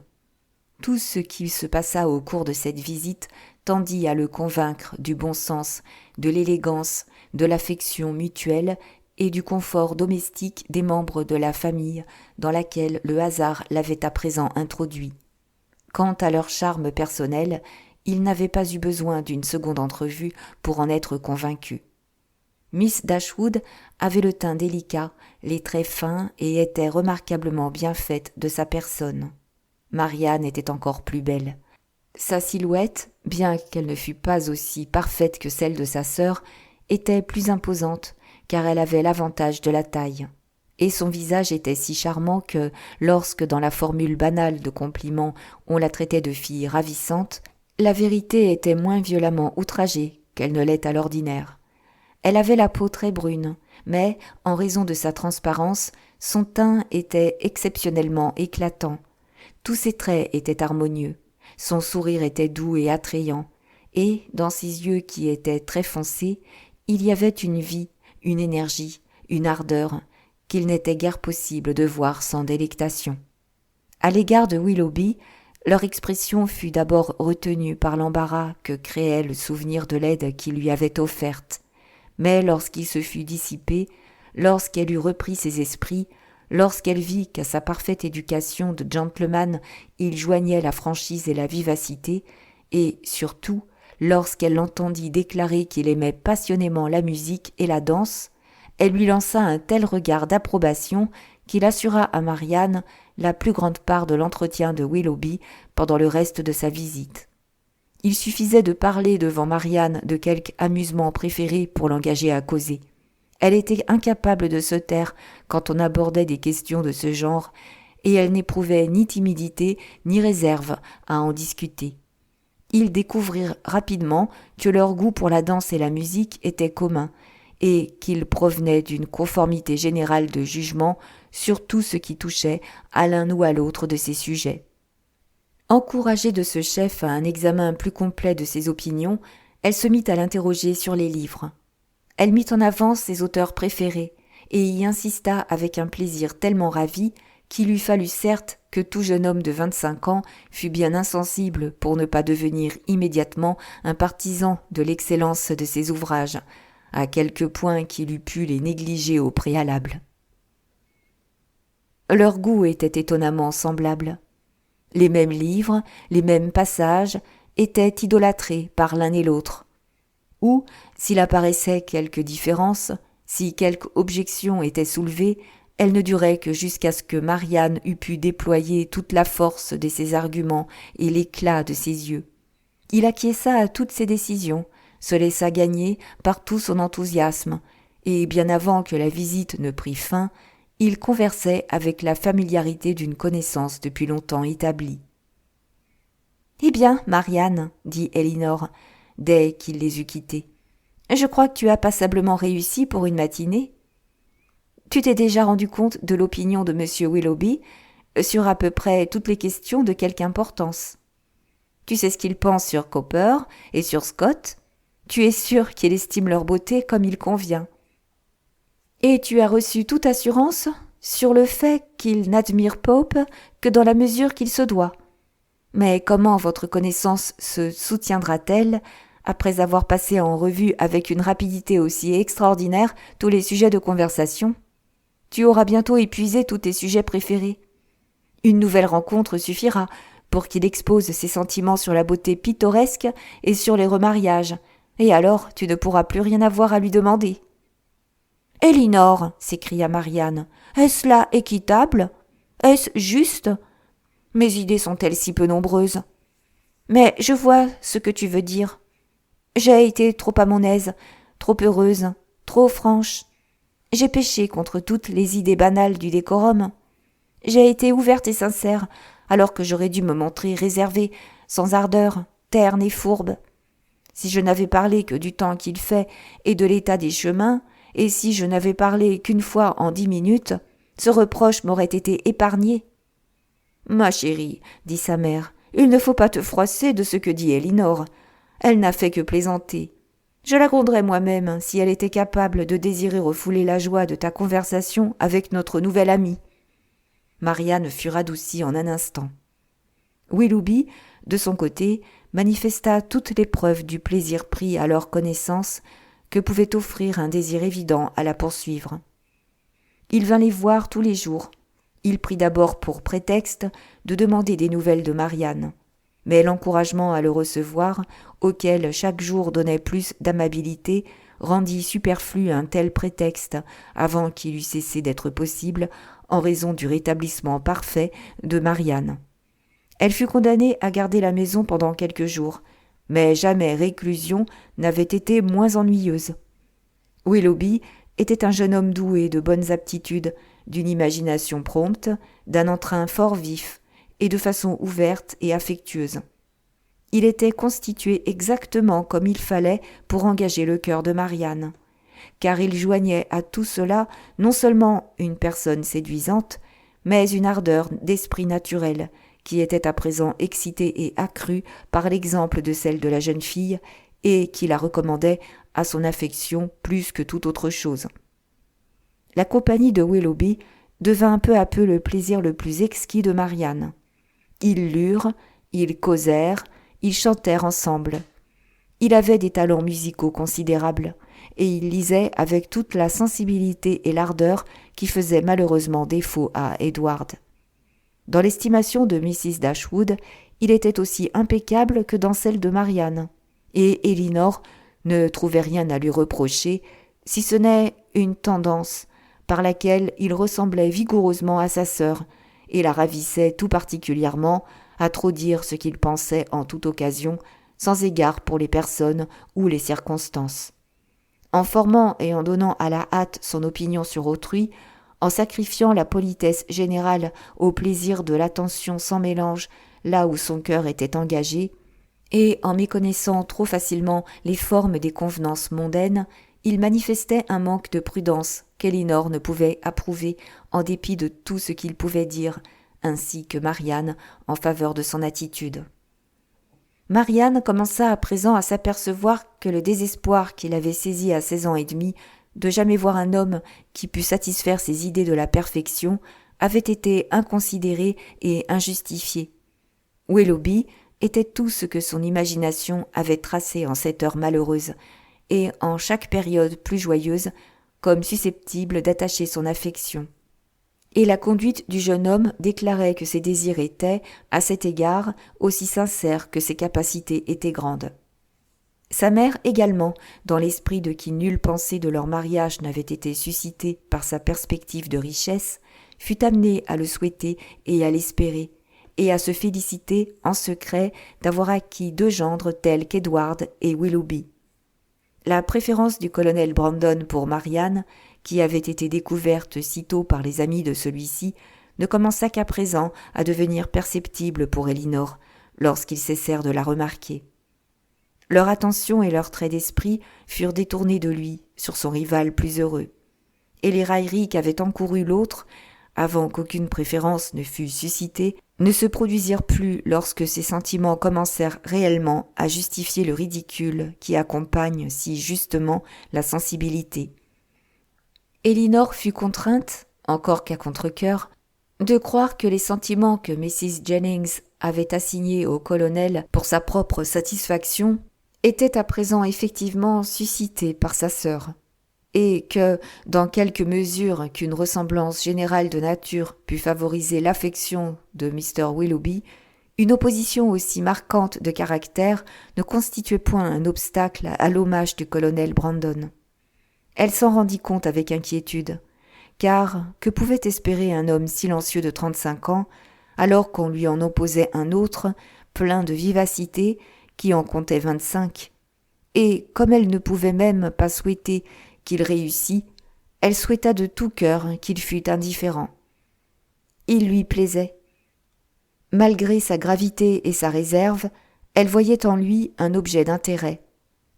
Tout ce qui se passa au cours de cette visite tendit à le convaincre du bon sens, de l'élégance, de l'affection mutuelle et du confort domestique des membres de la famille dans laquelle le hasard l'avait à présent introduit. Quant à leur charme personnel, il n'avait pas eu besoin d'une seconde entrevue pour en être convaincu. Miss Dashwood avait le teint délicat, les traits fins et était remarquablement bien faite de sa personne. Marianne était encore plus belle. Sa silhouette, bien qu'elle ne fût pas aussi parfaite que celle de sa sœur, était plus imposante, car elle avait l'avantage de la taille. Et son visage était si charmant que, lorsque dans la formule banale de compliment on la traitait de fille ravissante, la vérité était moins violemment outragée qu'elle ne l'est à l'ordinaire. Elle avait la peau très brune, mais, en raison de sa transparence, son teint était exceptionnellement éclatant. Tous ses traits étaient harmonieux, son sourire était doux et attrayant, et, dans ses yeux qui étaient très foncés, il y avait une vie, une énergie, une ardeur, qu'il n'était guère possible de voir sans délectation. À l'égard de Willoughby, leur expression fut d'abord retenue par l'embarras que créait le souvenir de l'aide qu'il lui avait offerte, mais lorsqu'il se fut dissipé, lorsqu'elle eut repris ses esprits, lorsqu'elle vit qu'à sa parfaite éducation de gentleman il joignait la franchise et la vivacité, et, surtout, lorsqu'elle l'entendit déclarer qu'il aimait passionnément la musique et la danse, elle lui lança un tel regard d'approbation qu'il assura à Marianne la plus grande part de l'entretien de Willoughby pendant le reste de sa visite. Il suffisait de parler devant Marianne de quelque amusement préféré pour l'engager à causer. Elle était incapable de se taire quand on abordait des questions de ce genre, et elle n'éprouvait ni timidité ni réserve à en discuter. Ils découvrirent rapidement que leur goût pour la danse et la musique était commun, et qu'ils provenaient d'une conformité générale de jugement sur tout ce qui touchait à l'un ou à l'autre de ces sujets. Encouragée de ce chef à un examen plus complet de ses opinions, elle se mit à l'interroger sur les livres. Elle mit en avant ses auteurs préférés et y insista avec un plaisir tellement ravi qu'il eût fallu certes que tout jeune homme de 25 ans fût bien insensible pour ne pas devenir immédiatement un partisan de l'excellence de ses ouvrages, à quelque point qu'il eût pu les négliger au préalable. Leurs goûts étaient étonnamment semblables. Les mêmes livres, les mêmes passages étaient idolâtrés par l'un et l'autre. Ou, s'il apparaissait quelque différence, si quelque objection était soulevée, elle ne durait que jusqu'à ce que Marianne eût pu déployer toute la force de ses arguments et l'éclat de ses yeux. Il acquiesça à toutes ses décisions, se laissa gagner par tout son enthousiasme, et bien avant que la visite ne prît fin, il conversait avec la familiarité d'une connaissance depuis longtemps établie. « Eh bien, Marianne, dit Elinor, dès qu'il les eut quittés, je crois que tu as passablement réussi pour une matinée. Tu t'es déjà rendu compte de l'opinion de M. Willoughby sur à peu près toutes les questions de quelque importance. Tu sais ce qu'il pense sur Cowper et sur Scott. Tu es sûr qu'il estime leur beauté comme il convient. Et tu as reçu toute assurance sur le fait qu'il n'admire Pope que dans la mesure qu'il se doit. Mais comment votre connaissance se soutiendra-t-elle après avoir passé en revue avec une rapidité aussi extraordinaire tous les sujets de conversation? Tu auras bientôt épuisé tous tes sujets préférés. Une nouvelle rencontre suffira pour qu'il expose ses sentiments sur la beauté pittoresque et sur les remariages, et alors tu ne pourras plus rien avoir à lui demander. « Elinor, s'écria Marianne, est-ce là équitable? Est-ce juste? Mes idées sont-elles si peu nombreuses? Mais je vois ce que tu veux dire. J'ai été trop à mon aise, trop heureuse, trop franche. J'ai péché contre toutes les idées banales du décorum. J'ai été ouverte et sincère, alors que j'aurais dû me montrer réservée, sans ardeur, terne et fourbe. Si je n'avais parlé que du temps qu'il fait et de l'état des chemins, et si je n'avais parlé qu'une fois en 10 minutes, ce reproche m'aurait été épargné. »« Ma chérie, dit sa mère, il ne faut pas te froisser de ce que dit Elinor. Elle n'a fait que plaisanter. Je la gronderais moi-même si elle était capable de désirer refouler la joie de ta conversation avec notre nouvelle amie. » Marianne fut radoucie en un instant. Willoughby, de son côté, manifesta toutes les preuves du plaisir pris à leur connaissance que pouvait offrir un désir évident à la poursuivre. Il vint les voir tous les jours. Il prit d'abord pour prétexte de demander des nouvelles de Marianne. Mais l'encouragement à le recevoir, auquel chaque jour donnait plus d'amabilité, rendit superflu un tel prétexte avant qu'il eût cessé d'être possible en raison du rétablissement parfait de Marianne. Elle fut condamnée à garder la maison pendant quelques jours, mais jamais réclusion n'avait été moins ennuyeuse. Willoughby était un jeune homme doué de bonnes aptitudes, d'une imagination prompte, d'un entrain fort vif et de façon ouverte et affectueuse. Il était constitué exactement comme il fallait pour engager le cœur de Marianne, car il joignait à tout cela non seulement une personne séduisante, mais une ardeur d'esprit naturel, qui était à présent excitée et accrue par l'exemple de celle de la jeune fille et qui la recommandait à son affection plus que toute autre chose. La compagnie de Willoughby devint peu à peu le plaisir le plus exquis de Marianne. Ils lurent, ils causèrent, ils chantèrent ensemble. Il avait des talents musicaux considérables, et il lisait avec toute la sensibilité et l'ardeur qui faisaient malheureusement défaut à Edward. Dans l'estimation de Mrs. Dashwood, il était aussi impeccable que dans celle de Marianne, et Elinor ne trouvait rien à lui reprocher, si ce n'est une tendance par laquelle il ressemblait vigoureusement à sa sœur, et la ravissait tout particulièrement à trop dire ce qu'il pensait en toute occasion, sans égard pour les personnes ou les circonstances. En formant et en donnant à la hâte son opinion sur autrui, en sacrifiant la politesse générale au plaisir de l'attention sans mélange là où son cœur était engagé, et en méconnaissant trop facilement les formes des convenances mondaines, il manifestait un manque de prudence qu'Elinor ne pouvait approuver en dépit de tout ce qu'il pouvait dire, ainsi que Marianne en faveur de son attitude. Marianne commença à présent à s'apercevoir que le désespoir qui l'avait saisi à 16 ans et demi de jamais voir un homme qui pût satisfaire ses idées de la perfection avait été inconsidéré et injustifié. Willoughby était tout ce que son imagination avait tracé en cette heure malheureuse, et en chaque période plus joyeuse, comme susceptible d'attacher son affection. Et la conduite du jeune homme déclarait que ses désirs étaient, à cet égard, aussi sincères que ses capacités étaient grandes. Sa mère également, dans l'esprit de qui nulle pensée de leur mariage n'avait été suscitée par sa perspective de richesse, fut amenée à le souhaiter et à l'espérer, et à se féliciter en secret d'avoir acquis deux gendres tels qu'Edward et Willoughby. La préférence du colonel Brandon pour Marianne, qui avait été découverte sitôt par les amis de celui-ci, ne commença qu'à présent à devenir perceptible pour Elinor, lorsqu'ils cessèrent de la remarquer. Leur attention et leurs traits d'esprit furent détournés de lui, sur son rival plus heureux. Et les railleries qu'avait encouru l'autre, avant qu'aucune préférence ne fût suscitée, ne se produisirent plus lorsque ses sentiments commencèrent réellement à justifier le ridicule qui accompagne si justement la sensibilité. Elinor fut contrainte, encore qu'à contre-cœur, de croire que les sentiments que Mrs. Jennings avait assignés au colonel pour sa propre satisfaction étaient à présent effectivement suscités par sa sœur, et que, dans quelque mesure qu'une ressemblance générale de nature pût favoriser l'affection de Mr. Willoughby, une opposition aussi marquante de caractère ne constituait point un obstacle à l'hommage du colonel Brandon. Elle s'en rendit compte avec inquiétude, car que pouvait espérer un homme silencieux de 35 ans, alors qu'on lui en opposait un autre, plein de vivacité, qui en comptait 25, et comme elle ne pouvait même pas souhaiter qu'il réussît, elle souhaita de tout cœur qu'il fût indifférent. Il lui plaisait. Malgré sa gravité et sa réserve, elle voyait en lui un objet d'intérêt,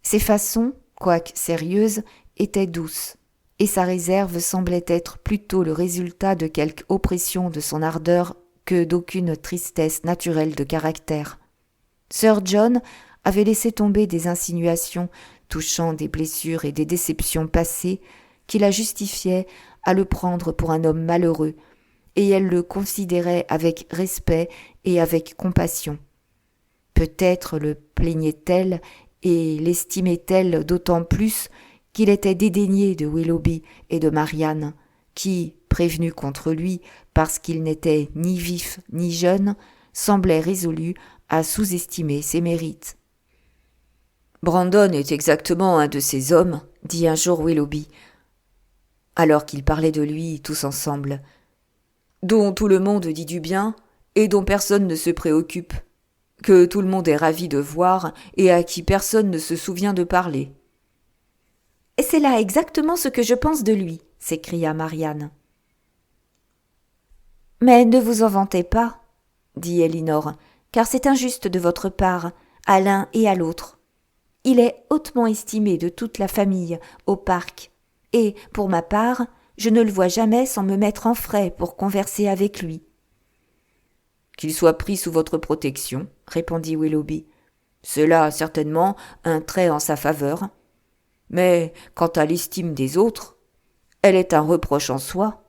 Ses façons, quoique sérieuses, étaient douces, et sa réserve semblait être plutôt le résultat de quelque oppression de son ardeur que d'aucune tristesse naturelle de caractère. Sir John avait laissé tomber des insinuations touchant des blessures et des déceptions passées qui la justifiaient à le prendre pour un homme malheureux, et elle le considérait avec respect et avec compassion. Peut-être le plaignait-elle et l'estimait-elle d'autant plus qu'il était dédaigné de Willoughby et de Marianne, qui, prévenus contre lui parce qu'il n'était ni vif ni jeune, semblaient résolus à sous-estimer ses mérites. « Brandon est exactement un de ces hommes, » dit un jour Willoughby, alors qu'ils parlaient de lui tous ensemble, « dont tout le monde dit du bien et dont personne ne se préoccupe, que tout le monde est ravi de voir et à qui personne ne se souvient de parler. »« Et c'est là exactement ce que je pense de lui, » s'écria Marianne. « Mais ne vous en vantez pas, » dit Elinor, « car c'est injuste de votre part, à l'un et à l'autre. Il est hautement estimé de toute la famille au parc, et, pour ma part, je ne le vois jamais sans me mettre en frais pour converser avec lui. »« Qu'il soit pris sous votre protection, » répondit Willoughby. « C'est là, certainement, un trait en sa faveur. Mais, quant à l'estime des autres, elle est un reproche en soi.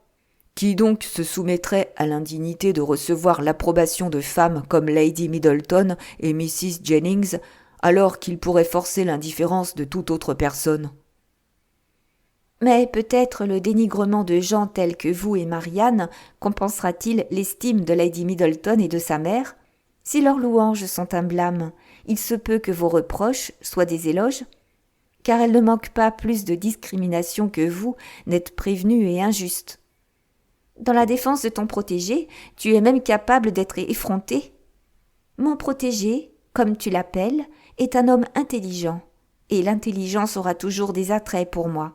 Qui donc se soumettrait à l'indignité de recevoir l'approbation de femmes comme Lady Middleton et Mrs. Jennings, alors qu'il pourrait forcer l'indifférence de toute autre personne ? Mais peut-être le dénigrement de gens tels que vous et Marianne compensera-t-il l'estime de Lady Middleton et de sa mère ? Si leurs louanges sont un blâme, il se peut que vos reproches soient des éloges, car elles ne manquent pas plus de discrimination que vous n'êtes prévenue et injuste. Dans la défense de ton protégé, tu es même capable d'être effronté. Mon protégé, comme tu l'appelles, est un homme intelligent, et l'intelligence aura toujours des attraits pour moi.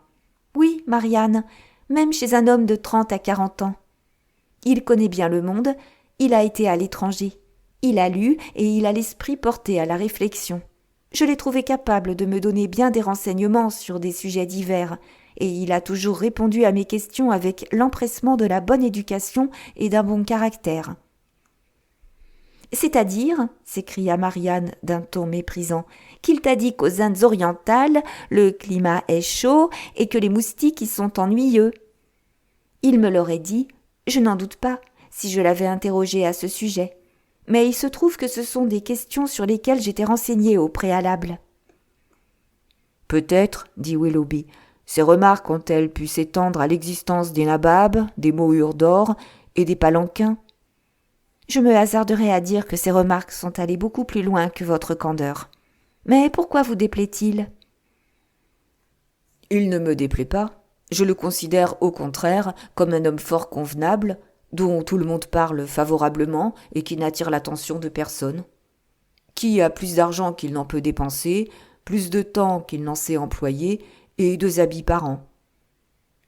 Oui, Marianne, même chez un homme de 30 à 40 ans. Il connaît bien le monde, il a été à l'étranger, il a lu et il a l'esprit porté à la réflexion. Je l'ai trouvé capable de me donner bien des renseignements sur des sujets divers, et il a toujours répondu à mes questions avec l'empressement de la bonne éducation et d'un bon caractère. « C'est-à-dire, » s'écria Marianne d'un ton méprisant, « qu'il t'a dit qu'aux Indes orientales, le climat est chaud et que les moustiques y sont ennuyeux. » Il me l'aurait dit, je n'en doute pas, si je l'avais interrogé à ce sujet. Mais il se trouve que ce sont des questions sur lesquelles j'étais renseignée au préalable. « Peut-être, » dit Willoughby, « ces remarques ont-elles pu s'étendre à l'existence des nababs, des mohurs d'or et des palanquins ? Je me hasarderais à dire que ces remarques sont allées beaucoup plus loin que votre candeur. Mais pourquoi vous déplaît-il ? » « Il ne me déplaît pas. Je le considère au contraire comme un homme fort convenable, dont tout le monde parle favorablement et qui n'attire l'attention de personne. Qui a plus d'argent qu'il n'en peut dépenser, plus de temps qu'il n'en sait employer, et 2 habits par an. »«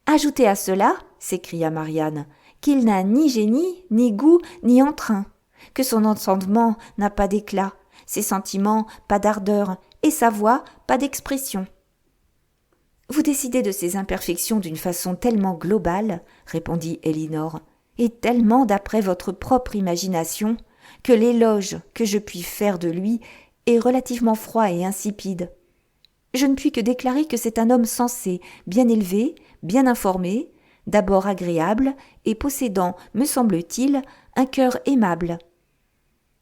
Ajoutez à cela, » s'écria Marianne, « qu'il n'a ni génie, ni goût, ni entrain, que son entendement n'a pas d'éclat, ses sentiments pas d'ardeur, et sa voix pas d'expression. » « Vous décidez de ces imperfections d'une façon tellement globale, » répondit Elinor, « et tellement d'après votre propre imagination, que l'éloge que je puis faire de lui est relativement froid et insipide. Je ne puis que déclarer que c'est un homme sensé, bien élevé, bien informé, d'abord agréable et possédant, me semble-t-il, un cœur aimable. »«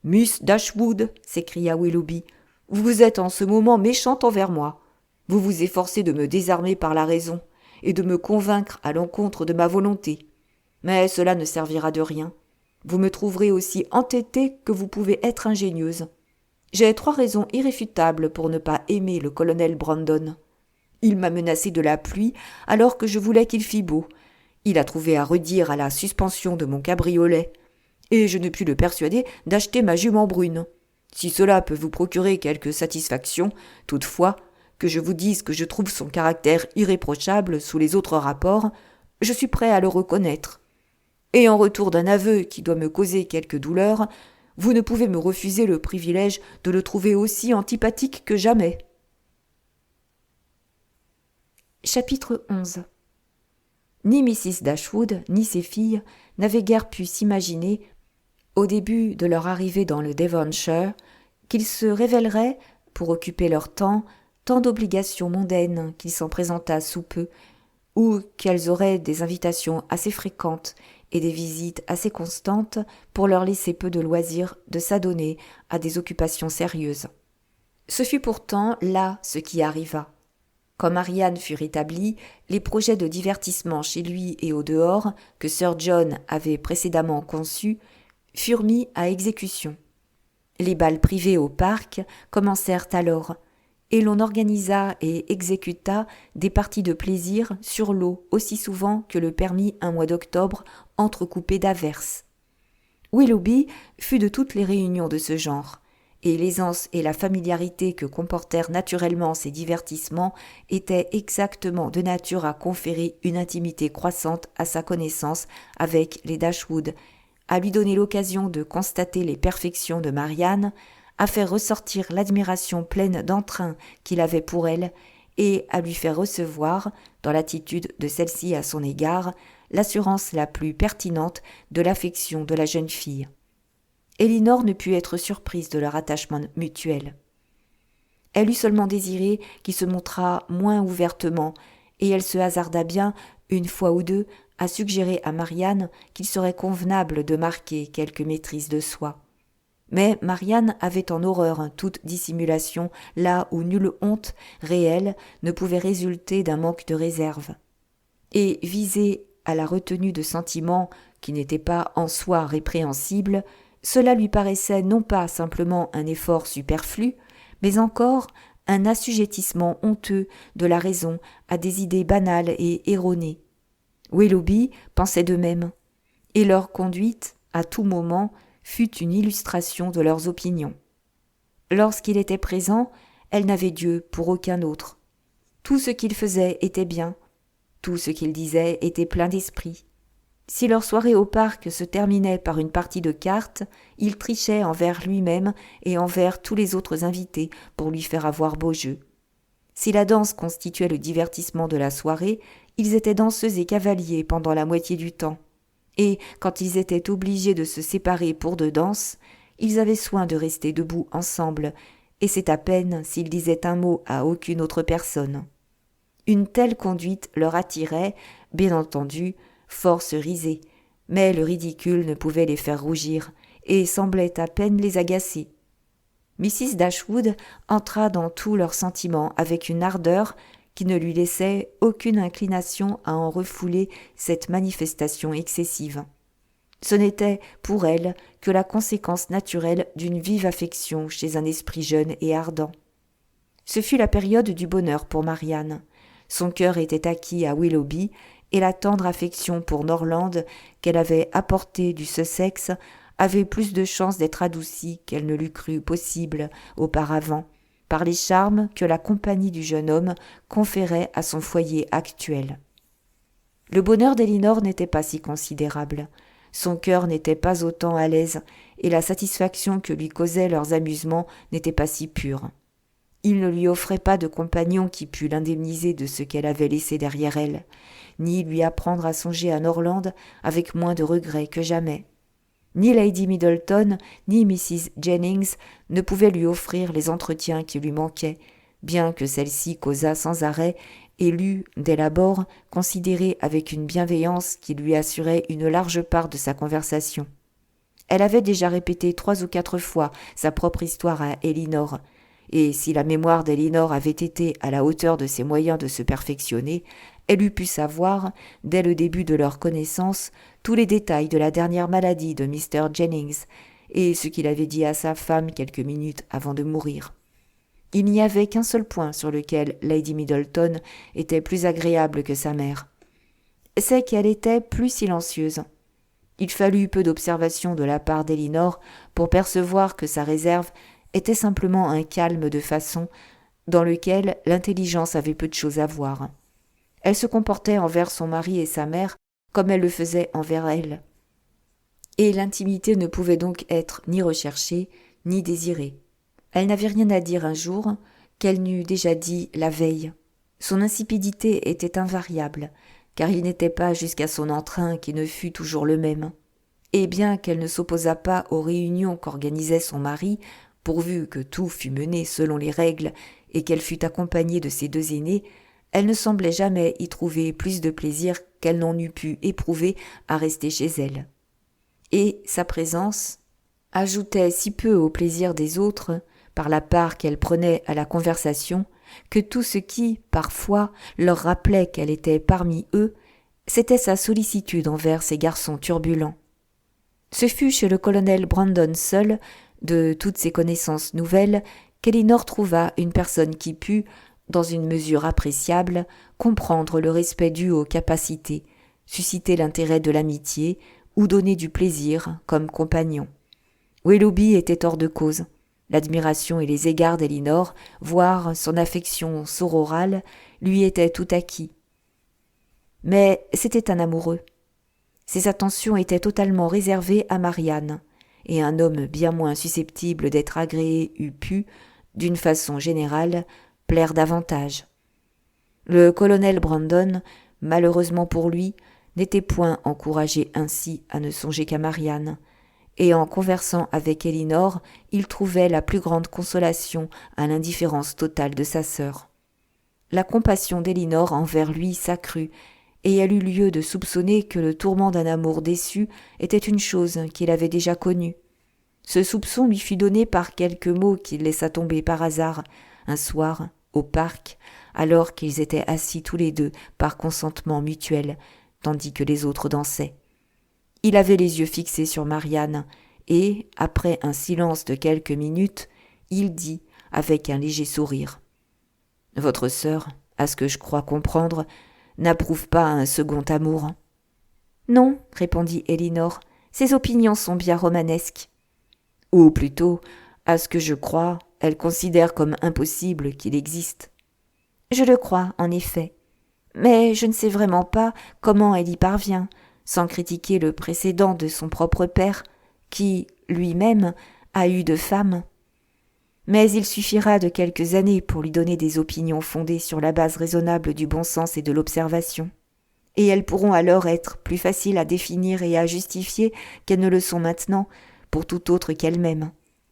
Miss Dashwood, » s'écria Willoughby, « vous êtes en ce moment méchante envers moi. Vous vous efforcez de me désarmer par la raison et de me convaincre à l'encontre de ma volonté. Mais cela ne servira de rien. Vous me trouverez aussi entêtée que vous pouvez être ingénieuse. J'ai 3 raisons irréfutables pour ne pas aimer le colonel Brandon. Il m'a menacé de la pluie alors que je voulais qu'il fît beau. Il a trouvé à redire à la suspension de mon cabriolet. Et je ne puis le persuader d'acheter ma jument brune. Si cela peut vous procurer quelque satisfaction, toutefois, que je vous dise que je trouve son caractère irréprochable sous les autres rapports, je suis prêt à le reconnaître. Et en retour d'un aveu qui doit me causer quelque douleur, vous ne pouvez me refuser le privilège de le trouver aussi antipathique que jamais. » Chapitre 11. Ni Mrs. Dashwood, ni ses filles n'avaient guère pu s'imaginer, au début de leur arrivée dans le Devonshire, qu'ils se révéleraient, pour occuper leur temps, tant d'obligations mondaines qu'il s'en présenta sous peu, ou qu'elles auraient des invitations assez fréquentes et des visites assez constantes pour leur laisser peu de loisirs de s'adonner à des occupations sérieuses. Ce fut pourtant là ce qui arriva. Quand Marianne fut rétablie, les projets de divertissement chez lui et au dehors, que Sir John avait précédemment conçus, furent mis à exécution. Les bals privés au parc commencèrent alors, et l'on organisa et exécuta des parties de plaisir sur l'eau aussi souvent que le permit un mois d'octobre entrecoupé d'averses. Willoughby fut de toutes les réunions de ce genre, et l'aisance et la familiarité que comportèrent naturellement ces divertissements étaient exactement de nature à conférer une intimité croissante à sa connaissance avec les Dashwood, à lui donner l'occasion de constater les perfections de Marianne, à faire ressortir l'admiration pleine d'entrain qu'il avait pour elle, et à lui faire recevoir, dans l'attitude de celle-ci à son égard, l'assurance la plus pertinente de l'affection de la jeune fille. Elinor ne put être surprise de leur attachement mutuel. Elle eut seulement désiré qu'il se montrât moins ouvertement, et elle se hasarda bien, une fois ou deux, à suggérer à Marianne qu'il serait convenable de marquer quelque maîtrise de soi. Mais Marianne avait en horreur toute dissimulation, là où nulle honte réelle ne pouvait résulter d'un manque de réserve. Et viser à la retenue de sentiments qui n'étaient pas en soi répréhensibles, cela lui paraissait non pas simplement un effort superflu, mais encore un assujettissement honteux de la raison à des idées banales et erronées. Willoughby pensait de même, et leur conduite, à tout moment, fut une illustration de leurs opinions. Lorsqu'il était présent, elle n'avait Dieu pour aucun autre. Tout ce qu'il faisait était bien, tout ce qu'il disait était plein d'esprit. Si leur soirée au parc se terminait par une partie de cartes, il trichait envers lui-même et envers tous les autres invités pour lui faire avoir beau jeu. Si la danse constituait le divertissement de la soirée, ils étaient danseux et cavaliers pendant la moitié du temps. Et quand ils étaient obligés de se séparer pour deux danses, ils avaient soin de rester debout ensemble, et c'est à peine s'ils disaient un mot à aucune autre personne. Une telle conduite leur attirait, bien entendu, force risée, mais le ridicule ne pouvait les faire rougir, et semblait à peine les agacer. Mrs. Dashwood entra dans tous leurs sentiments avec une ardeur qui ne lui laissait aucune inclination à en refouler cette manifestation excessive. Ce n'était, pour elle, que la conséquence naturelle d'une vive affection chez un esprit jeune et ardent. Ce fut la période du bonheur pour Marianne. Son cœur était acquis à Willoughby, et la tendre affection pour Norland qu'elle avait apportée du Sussex avait plus de chances d'être adoucie qu'elle ne l'eût cru possible auparavant, par les charmes que la compagnie du jeune homme conférait à son foyer actuel. Le bonheur d'Elinor n'était pas si considérable. Son cœur n'était pas autant à l'aise, et la satisfaction que lui causaient leurs amusements n'était pas si pure. Il ne lui offrait pas de compagnon qui pût l'indemniser de ce qu'elle avait laissé derrière elle, ni lui apprendre à songer à Norland avec moins de regret que jamais. Ni Lady Middleton, ni Mrs. Jennings ne pouvaient lui offrir les entretiens qui lui manquaient, bien que celle-ci causât sans arrêt et l'eût, dès l'abord, considéré avec une bienveillance qui lui assurait une large part de sa conversation. Elle avait déjà répété 3 ou 4 fois sa propre histoire à Elinor, et si la mémoire d'Elinor avait été à la hauteur de ses moyens de se perfectionner, elle eût pu savoir, dès le début de leur connaissance, tous les détails de la dernière maladie de Mr. Jennings, et ce qu'il avait dit à sa femme quelques minutes avant de mourir. Il n'y avait qu'un seul point sur lequel Lady Middleton était plus agréable que sa mère. C'est qu'elle était plus silencieuse. Il fallut peu d'observation de la part d'Elinor pour percevoir que sa réserve était simplement un calme de façon dans lequel l'intelligence avait peu de choses à voir. Elle se comportait envers son mari et sa mère comme elle le faisait envers elle. Et l'intimité ne pouvait donc être ni recherchée, ni désirée. Elle n'avait rien à dire un jour qu'elle n'eût déjà dit la veille. Son insipidité était invariable, car il n'était pas jusqu'à son entrain qui ne fût toujours le même. Et bien qu'elle ne s'opposât pas aux réunions qu'organisait son mari, pourvu que tout fût mené selon les règles et qu'elle fût accompagnée de ses deux aînés, elle ne semblait jamais y trouver plus de plaisir qu'elle n'en eût pu éprouver à rester chez elle. Et sa présence ajoutait si peu au plaisir des autres, par la part qu'elle prenait à la conversation, que tout ce qui, parfois, leur rappelait qu'elle était parmi eux, c'était sa sollicitude envers ces garçons turbulents. Ce fut chez le colonel Brandon seul, de toutes ses connaissances nouvelles, qu'Elinor trouva une personne qui put, dans une mesure appréciable, comprendre le respect dû aux capacités, susciter l'intérêt de l'amitié ou donner du plaisir comme compagnon. Willoughby était hors de cause. L'admiration et les égards d'Elinor, voire son affection sororale, lui étaient tout acquis. Mais c'était un amoureux. Ses attentions étaient totalement réservées à Marianne, et un homme bien moins susceptible d'être agréé eût pu, d'une façon générale, plaire davantage. Le colonel Brandon, malheureusement pour lui, n'était point encouragé ainsi à ne songer qu'à Marianne, et en conversant avec Elinor, il trouvait la plus grande consolation à l'indifférence totale de sa sœur. La compassion d'Elinor envers lui s'accrut, et elle eut lieu de soupçonner que le tourment d'un amour déçu était une chose qu'il avait déjà connue. Ce soupçon lui fut donné par quelques mots qu'il laissa tomber par hasard, un soir, au parc, alors qu'ils étaient assis tous les deux par consentement mutuel, tandis que les autres dansaient. Il avait les yeux fixés sur Marianne, et, après un silence de quelques minutes, il dit, avec un léger sourire, « Votre sœur, à ce que je crois comprendre, n'approuve pas un second amour. » « Non, répondit Elinor, ses opinions sont bien romanesques. » « Ou plutôt, à ce que je crois, elle considère comme impossible qu'il existe. »« Je le crois, en effet. Mais je ne sais vraiment pas comment elle y parvient, sans critiquer le précédent de son propre père, qui, lui-même, a eu de femmes. Mais il suffira de quelques années pour lui donner des opinions fondées sur la base raisonnable du bon sens et de l'observation. Et elles pourront alors être plus faciles à définir et à justifier qu'elles ne le sont maintenant, pour tout autre qu'elle-même.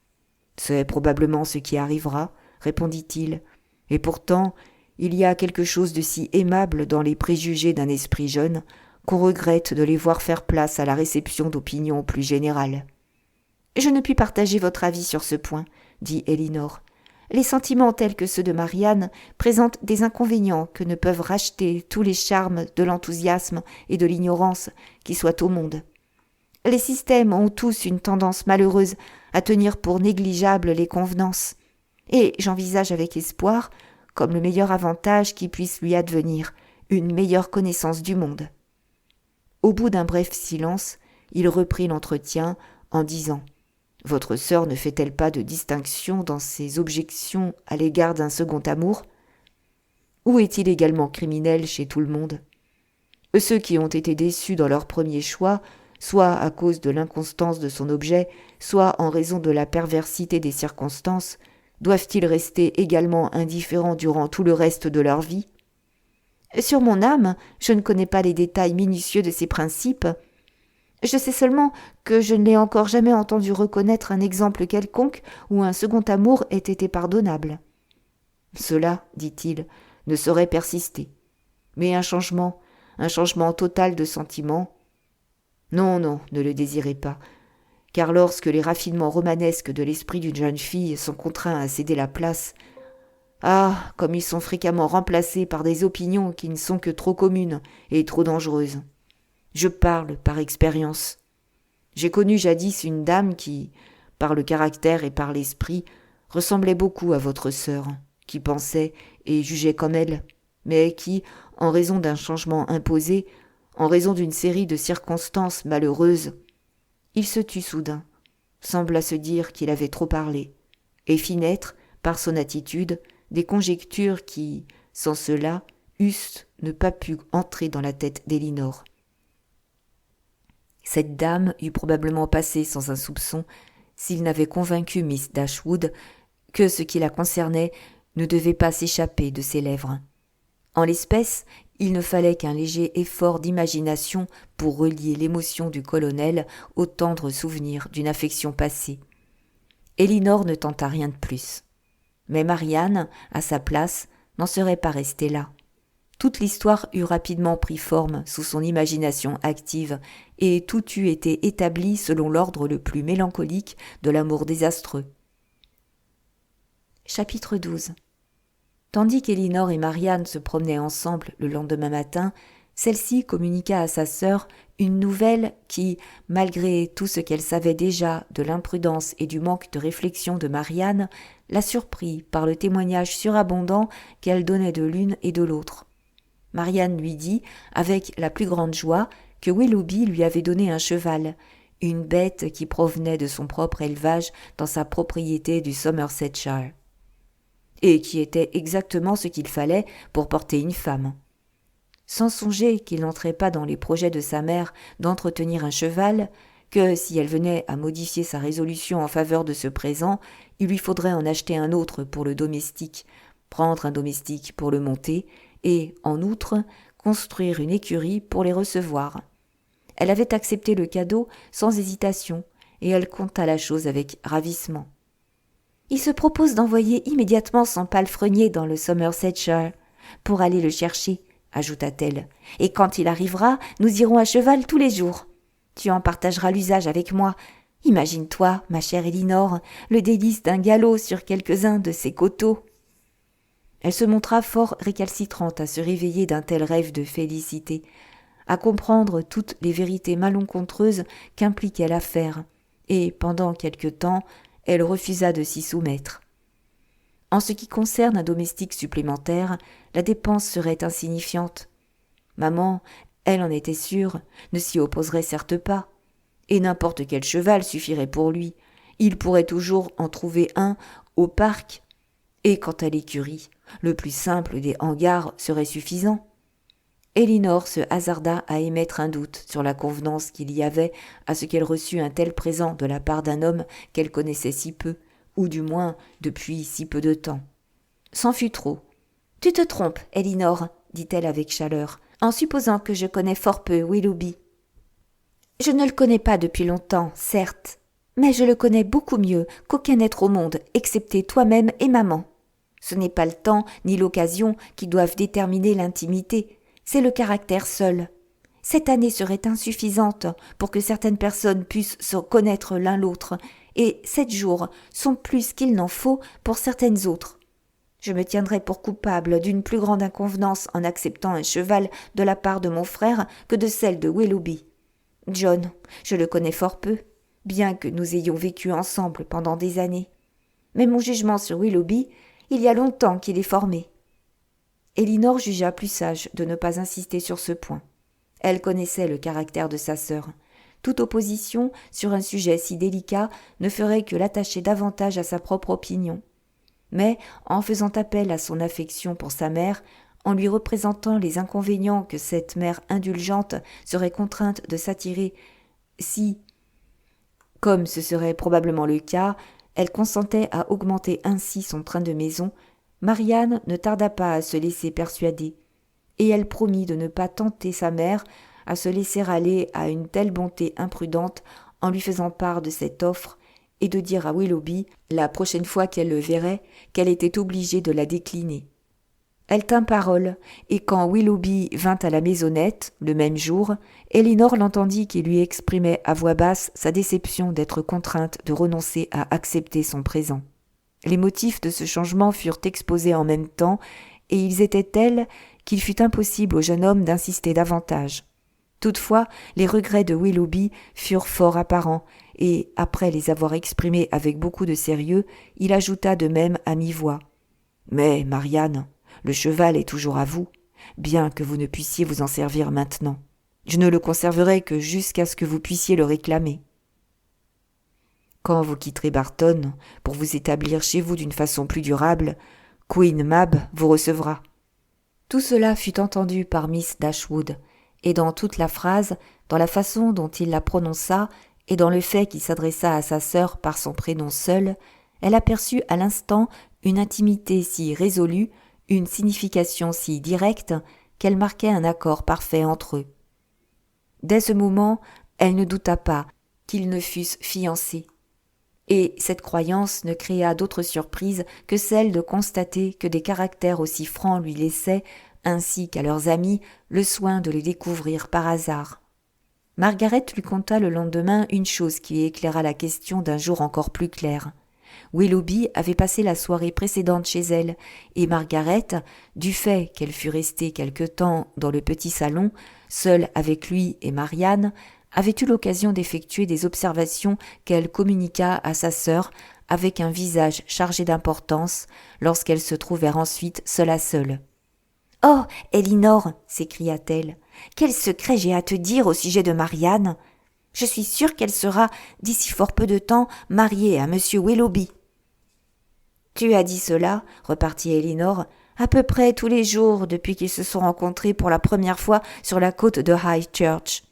« C'est probablement ce qui arrivera, répondit-il, et pourtant il y a quelque chose de si aimable dans les préjugés d'un esprit jeune qu'on regrette de les voir faire place à la réception d'opinions plus générales. »« Je ne puis partager votre avis sur ce point, dit Elinor. Les sentiments tels que ceux de Marianne présentent des inconvénients que ne peuvent racheter tous les charmes de l'enthousiasme et de l'ignorance qui soient au monde. Les systèmes ont tous une tendance malheureuse à tenir pour négligeables les convenances, et j'envisage avec espoir, comme le meilleur avantage qui puisse lui advenir, une meilleure connaissance du monde. » Au bout d'un bref silence, il reprit l'entretien en disant « Votre sœur ne fait-elle pas de distinction dans ses objections à l'égard d'un second amour ? Ou est-il également criminel chez tout le monde ? Ceux qui ont été déçus dans leur premier choix, soit à cause de l'inconstance de son objet, soit en raison de la perversité des circonstances, doivent-ils rester également indifférents durant tout le reste de leur vie ? Sur mon âme, je ne connais pas les détails minutieux de ces principes. Je sais seulement que je ne l'ai encore jamais entendu reconnaître un exemple quelconque où un second amour ait été pardonnable. Cela, dit-il, ne saurait persister. Mais un changement total de sentiment. Non, non, ne le désirez pas, car lorsque les raffinements romanesques de l'esprit d'une jeune fille sont contraints à céder la place, ah, comme ils sont fréquemment remplacés par des opinions qui ne sont que trop communes et trop dangereuses. Je parle par expérience. J'ai connu jadis une dame qui, par le caractère et par l'esprit, ressemblait beaucoup à votre sœur, qui pensait et jugeait comme elle, mais qui, en raison d'un changement imposé, en raison d'une série de circonstances malheureuses, il se tut soudain, sembla se dire qu'il avait trop parlé, et fit naître, par son attitude, des conjectures qui, sans cela, eussent ne pas pu entrer dans la tête d'Elinor. Cette dame eût probablement passé sans un soupçon s'il n'avait convaincu Miss Dashwood que ce qui la concernait ne devait pas s'échapper de ses lèvres. En l'espèce, il ne fallait qu'un léger effort d'imagination pour relier l'émotion du colonel au tendre souvenir d'une affection passée. Elinor ne tenta rien de plus. Mais Marianne, à sa place, n'en serait pas restée là. Toute l'histoire eut rapidement pris forme sous son imagination active, et tout eut été établi selon l'ordre le plus mélancolique de l'amour désastreux. Chapitre 12. Tandis qu'Elinor et Marianne se promenaient ensemble le lendemain matin, celle-ci communiqua à sa sœur une nouvelle qui, malgré tout ce qu'elle savait déjà de l'imprudence et du manque de réflexion de Marianne, la surprit par le témoignage surabondant qu'elle donnait de l'une et de l'autre. Marianne lui dit, avec la plus grande joie, que Willoughby lui avait donné un cheval, une bête qui provenait de son propre élevage dans sa propriété du Somersetshire, et qui était exactement ce qu'il fallait pour porter une femme. Sans songer qu'il n'entrait pas dans les projets de sa mère d'entretenir un cheval, que si elle venait à modifier sa résolution en faveur de ce présent, il lui faudrait en acheter un autre pour le domestique, prendre un domestique pour le monter, et, en outre, construire une écurie pour les recevoir. Elle avait accepté le cadeau sans hésitation, et elle conta la chose avec ravissement. « Il se propose d'envoyer immédiatement son palefrenier dans le Somersetshire pour aller le chercher, » ajouta-t-elle, « et quand il arrivera, nous irons à cheval tous les jours. Tu en partageras l'usage avec moi. Imagine-toi, ma chère Elinor, le délice d'un galop sur quelques-uns de ces coteaux. » Elle se montra fort récalcitrante à se réveiller d'un tel rêve de félicité, à comprendre toutes les vérités malencontreuses qu'impliquait l'affaire, et pendant quelque temps, elle refusa de s'y soumettre. En ce qui concerne un domestique supplémentaire, la dépense serait insignifiante. Maman, elle en était sûre, ne s'y opposerait certes pas, et n'importe quel cheval suffirait pour lui. Il pourrait toujours en trouver un au parc, et quant à l'écurie, le plus simple des hangars serait suffisant. Elinor se hasarda à émettre un doute sur la convenance qu'il y avait à ce qu'elle reçût un tel présent de la part d'un homme qu'elle connaissait si peu, ou du moins depuis si peu de temps. C'en fut trop. « Tu te trompes, Elinor, » dit-elle avec chaleur, « en supposant que je connais fort peu Willoughby. Je ne le connais pas depuis longtemps, certes, mais je le connais beaucoup mieux qu'aucun être au monde, excepté toi-même et maman. Ce n'est pas le temps ni l'occasion qui doivent déterminer l'intimité, c'est le caractère seul. Cette année serait insuffisante pour que certaines personnes puissent se connaître l'un l'autre, et 7 jours sont plus qu'il n'en faut pour certaines autres. Je me tiendrais pour coupable d'une plus grande inconvenance en acceptant un cheval de la part de mon frère que de celle de Willoughby. John, je le connais fort peu, bien que nous ayons vécu ensemble pendant des années. Mais mon jugement sur Willoughby, il y a longtemps qu'il est formé. » Elinor jugea plus sage de ne pas insister sur ce point. Elle connaissait le caractère de sa sœur. Toute opposition sur un sujet si délicat ne ferait que l'attacher davantage à sa propre opinion. Mais, en faisant appel à son affection pour sa mère, en lui représentant les inconvénients que cette mère indulgente serait contrainte de s'attirer si, comme ce serait probablement le cas, elle consentait à augmenter ainsi son train de maison, Marianne ne tarda pas à se laisser persuader, et elle promit de ne pas tenter sa mère à se laisser aller à une telle bonté imprudente en lui faisant part de cette offre, et de dire à Willoughby, la prochaine fois qu'elle le verrait, qu'elle était obligée de la décliner. Elle tint parole, et quand Willoughby vint à la maisonnette, le même jour, Elinor l'entendit qui lui exprimait à voix basse sa déception d'être contrainte de renoncer à accepter son présent. Les motifs de ce changement furent exposés en même temps, et ils étaient tels qu'il fut impossible au jeune homme d'insister davantage. Toutefois, les regrets de Willoughby furent fort apparents, et, après les avoir exprimés avec beaucoup de sérieux, il ajouta de même à mi-voix. « Mais, Marianne, le cheval est toujours à vous, bien que vous ne puissiez vous en servir maintenant. Je ne le conserverai que jusqu'à ce que vous puissiez le réclamer. Quand vous quitterez Barton pour vous établir chez vous d'une façon plus durable, Queen Mab vous recevra. » Tout cela fut entendu par Miss Dashwood, et dans toute la phrase, dans la façon dont il la prononça, et dans le fait qu'il s'adressa à sa sœur par son prénom seul, elle aperçut à l'instant une intimité si résolue, une signification si directe qu'elle marquait un accord parfait entre eux. Dès ce moment, elle ne douta pas qu'ils ne fussent fiancés. Et cette croyance ne créa d'autre surprise que celle de constater que des caractères aussi francs lui laissaient, ainsi qu'à leurs amis, le soin de les découvrir par hasard. Margaret lui conta le lendemain une chose qui éclaira la question d'un jour encore plus clair. Willoughby avait passé la soirée précédente chez elle, et Margaret, du fait qu'elle fût restée quelque temps dans le petit salon, seule avec lui et Marianne, avait eu l'occasion d'effectuer des observations qu'elle communiqua à sa sœur avec un visage chargé d'importance lorsqu'elles se trouvèrent ensuite seule à seule. « Oh, Elinor !» s'écria-t-elle. « Quel secret j'ai à te dire au sujet de Marianne ! Je suis sûre qu'elle sera, d'ici fort peu de temps, mariée à M. Willoughby. »« Tu as dit cela, » repartit Elinor, « à peu près tous les jours depuis qu'ils se sont rencontrés pour la première fois sur la côte de High Church.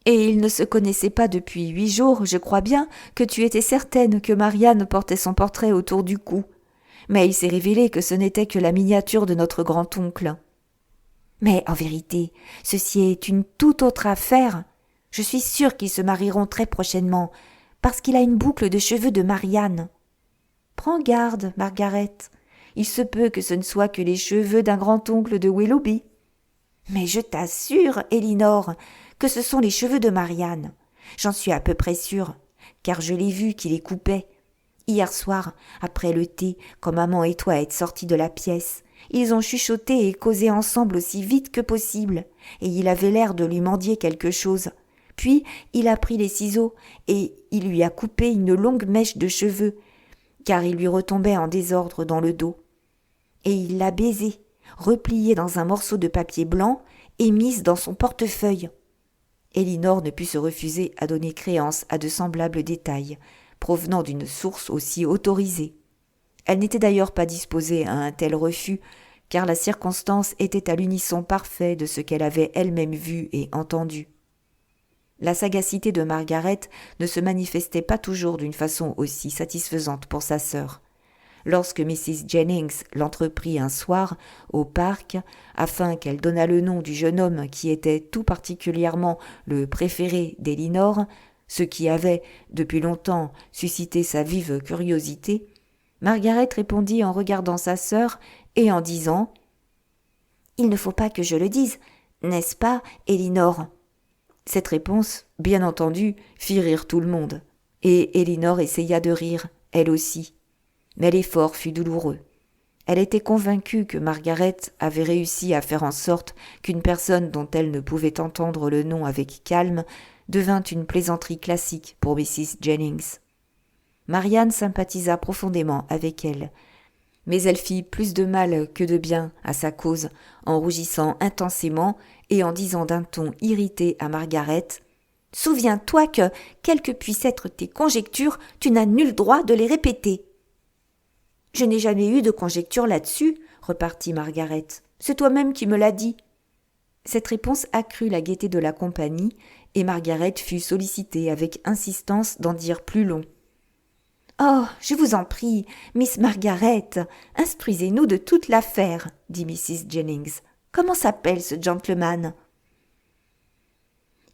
Et ils ne se connaissaient pas depuis 8 jours, je crois bien, que tu étais certaine que Marianne portait son portrait autour du cou. Mais il s'est révélé que ce n'était que la miniature de notre grand-oncle. Mais en vérité, ceci est une toute autre affaire. Je suis sûre qu'ils se marieront très prochainement, parce qu'il a une boucle de cheveux de Marianne. Prends garde, Margaret. Il se peut que ce ne soit que les cheveux d'un grand-oncle de Willoughby. Mais je t'assure, Elinor, que ce sont les cheveux de Marianne. J'en suis à peu près sûre, car je l'ai vu qui les coupait. Hier soir, après le thé, quand maman et toi êtes sortis de la pièce, ils ont chuchoté et causé ensemble aussi vite que possible, et il avait l'air de lui mendier quelque chose. Puis il a pris les ciseaux et il lui a coupé une longue mèche de cheveux, car il lui retombait en désordre dans le dos. Et il l'a baisée, repliée dans un morceau de papier blanc et mise dans son portefeuille. Elinor ne put se refuser à donner créance à de semblables détails, provenant d'une source aussi autorisée. Elle n'était d'ailleurs pas disposée à un tel refus, car la circonstance était à l'unisson parfait de ce qu'elle avait elle-même vu et entendu. La sagacité de Margaret ne se manifestait pas toujours d'une façon aussi satisfaisante pour sa sœur. Lorsque Mrs. Jennings l'entreprit un soir au parc, afin qu'elle donnât le nom du jeune homme qui était tout particulièrement le préféré d'Elinor, ce qui avait, depuis longtemps, suscité sa vive curiosité, Margaret répondit en regardant sa sœur et en disant « Il ne faut pas que je le dise, n'est-ce pas, Elinor ?» Cette réponse, bien entendu, fit rire tout le monde, et Elinor essaya de rire, elle aussi. Mais l'effort fut douloureux. Elle était convaincue que Margaret avait réussi à faire en sorte qu'une personne dont elle ne pouvait entendre le nom avec calme devint une plaisanterie classique pour Mrs. Jennings. Marianne sympathisa profondément avec elle, mais elle fit plus de mal que de bien à sa cause en rougissant intensément et en disant d'un ton irrité à Margaret « Souviens-toi que, quelles que puissent être tes conjectures, tu n'as nul droit de les répéter. » « Je n'ai jamais eu de conjecture là-dessus, » repartit Margaret. « C'est toi-même qui me l'as dit. » Cette réponse accrut la gaieté de la compagnie, et Margaret fut sollicitée avec insistance d'en dire plus long. « Oh, je vous en prie, Miss Margaret, instruisez-nous de toute l'affaire, » dit Mrs. Jennings. « Comment s'appelle ce gentleman ?»«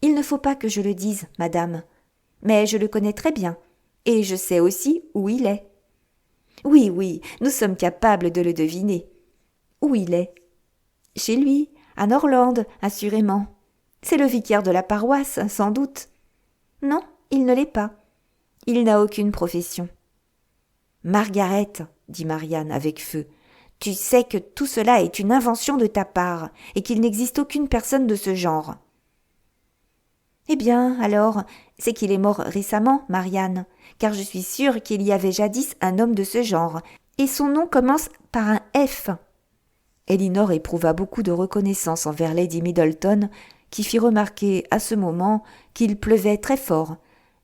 Il ne faut pas que je le dise, madame, mais je le connais très bien, et je sais aussi où il est. » « Oui, oui, nous sommes capables de le deviner. »« Où il est ?»« Chez lui, à Norland, assurément. C'est le vicaire de la paroisse, sans doute. »« Non, il ne l'est pas. Il n'a aucune profession. »« Margaret, » dit Marianne avec feu, « tu sais que tout cela est une invention de ta part, et qu'il n'existe aucune personne de ce genre. »« Eh bien, alors, c'est qu'il est mort récemment, Marianne, car je suis sûre qu'il y avait jadis un homme de ce genre, et son nom commence par un F. » Elinor éprouva beaucoup de reconnaissance envers Lady Middleton, qui fit remarquer à ce moment qu'il pleuvait très fort,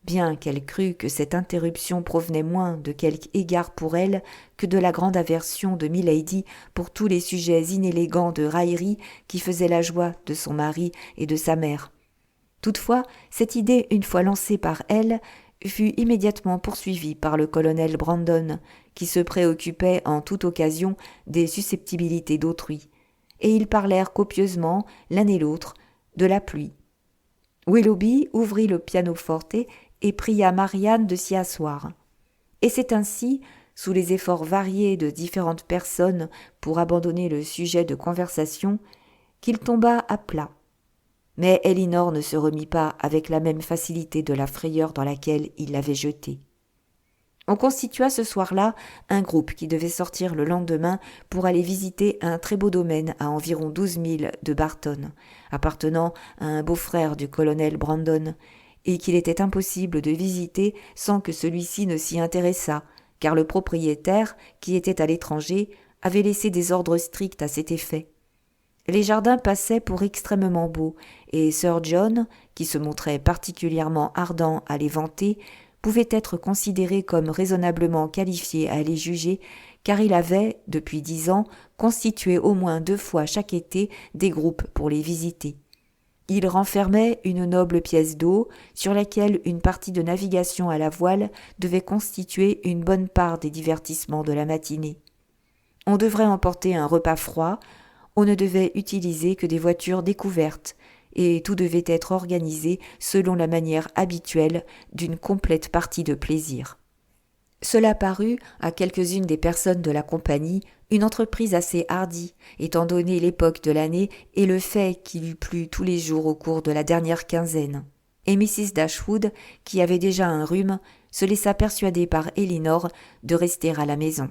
bien qu'elle crût que cette interruption provenait moins de quelque égard pour elle que de la grande aversion de Milady pour tous les sujets inélégants de raillerie qui faisaient la joie de son mari et de sa mère. Toutefois, cette idée, une fois lancée par elle, fut immédiatement poursuivi par le colonel Brandon, qui se préoccupait en toute occasion des susceptibilités d'autrui, et ils parlèrent copieusement, l'un et l'autre, de la pluie. Willoughby ouvrit le pianoforte et pria Marianne de s'y asseoir. Et c'est ainsi, sous les efforts variés de différentes personnes pour abandonner le sujet de conversation, qu'il tomba à plat. Mais Elinor ne se remit pas avec la même facilité de la frayeur dans laquelle il l'avait jetée. On constitua ce soir-là un groupe qui devait sortir le lendemain pour aller visiter un très beau domaine à environ 12 milles de Barton, appartenant à un beau-frère du colonel Brandon, et qu'il était impossible de visiter sans que celui-ci ne s'y intéressât, car le propriétaire, qui était à l'étranger, avait laissé des ordres stricts à cet effet. Les jardins passaient pour extrêmement beaux, et Sir John, qui se montrait particulièrement ardent à les vanter, pouvait être considéré comme raisonnablement qualifié à les juger, car il avait, depuis 10 ans, constitué au moins 2 fois chaque été des groupes pour les visiter. Il renfermait une noble pièce d'eau, sur laquelle une partie de navigation à la voile devait constituer une bonne part des divertissements de la matinée. On devrait emporter un repas froid, on ne devait utiliser que des voitures découvertes, et tout devait être organisé selon la manière habituelle d'une complète partie de plaisir. Cela parut, à quelques-unes des personnes de la compagnie, une entreprise assez hardie, étant donné l'époque de l'année et le fait qu'il eût plu tous les jours au cours de la dernière quinzaine. Et Mrs. Dashwood, qui avait déjà un rhume, se laissa persuader par Elinor de rester à la maison.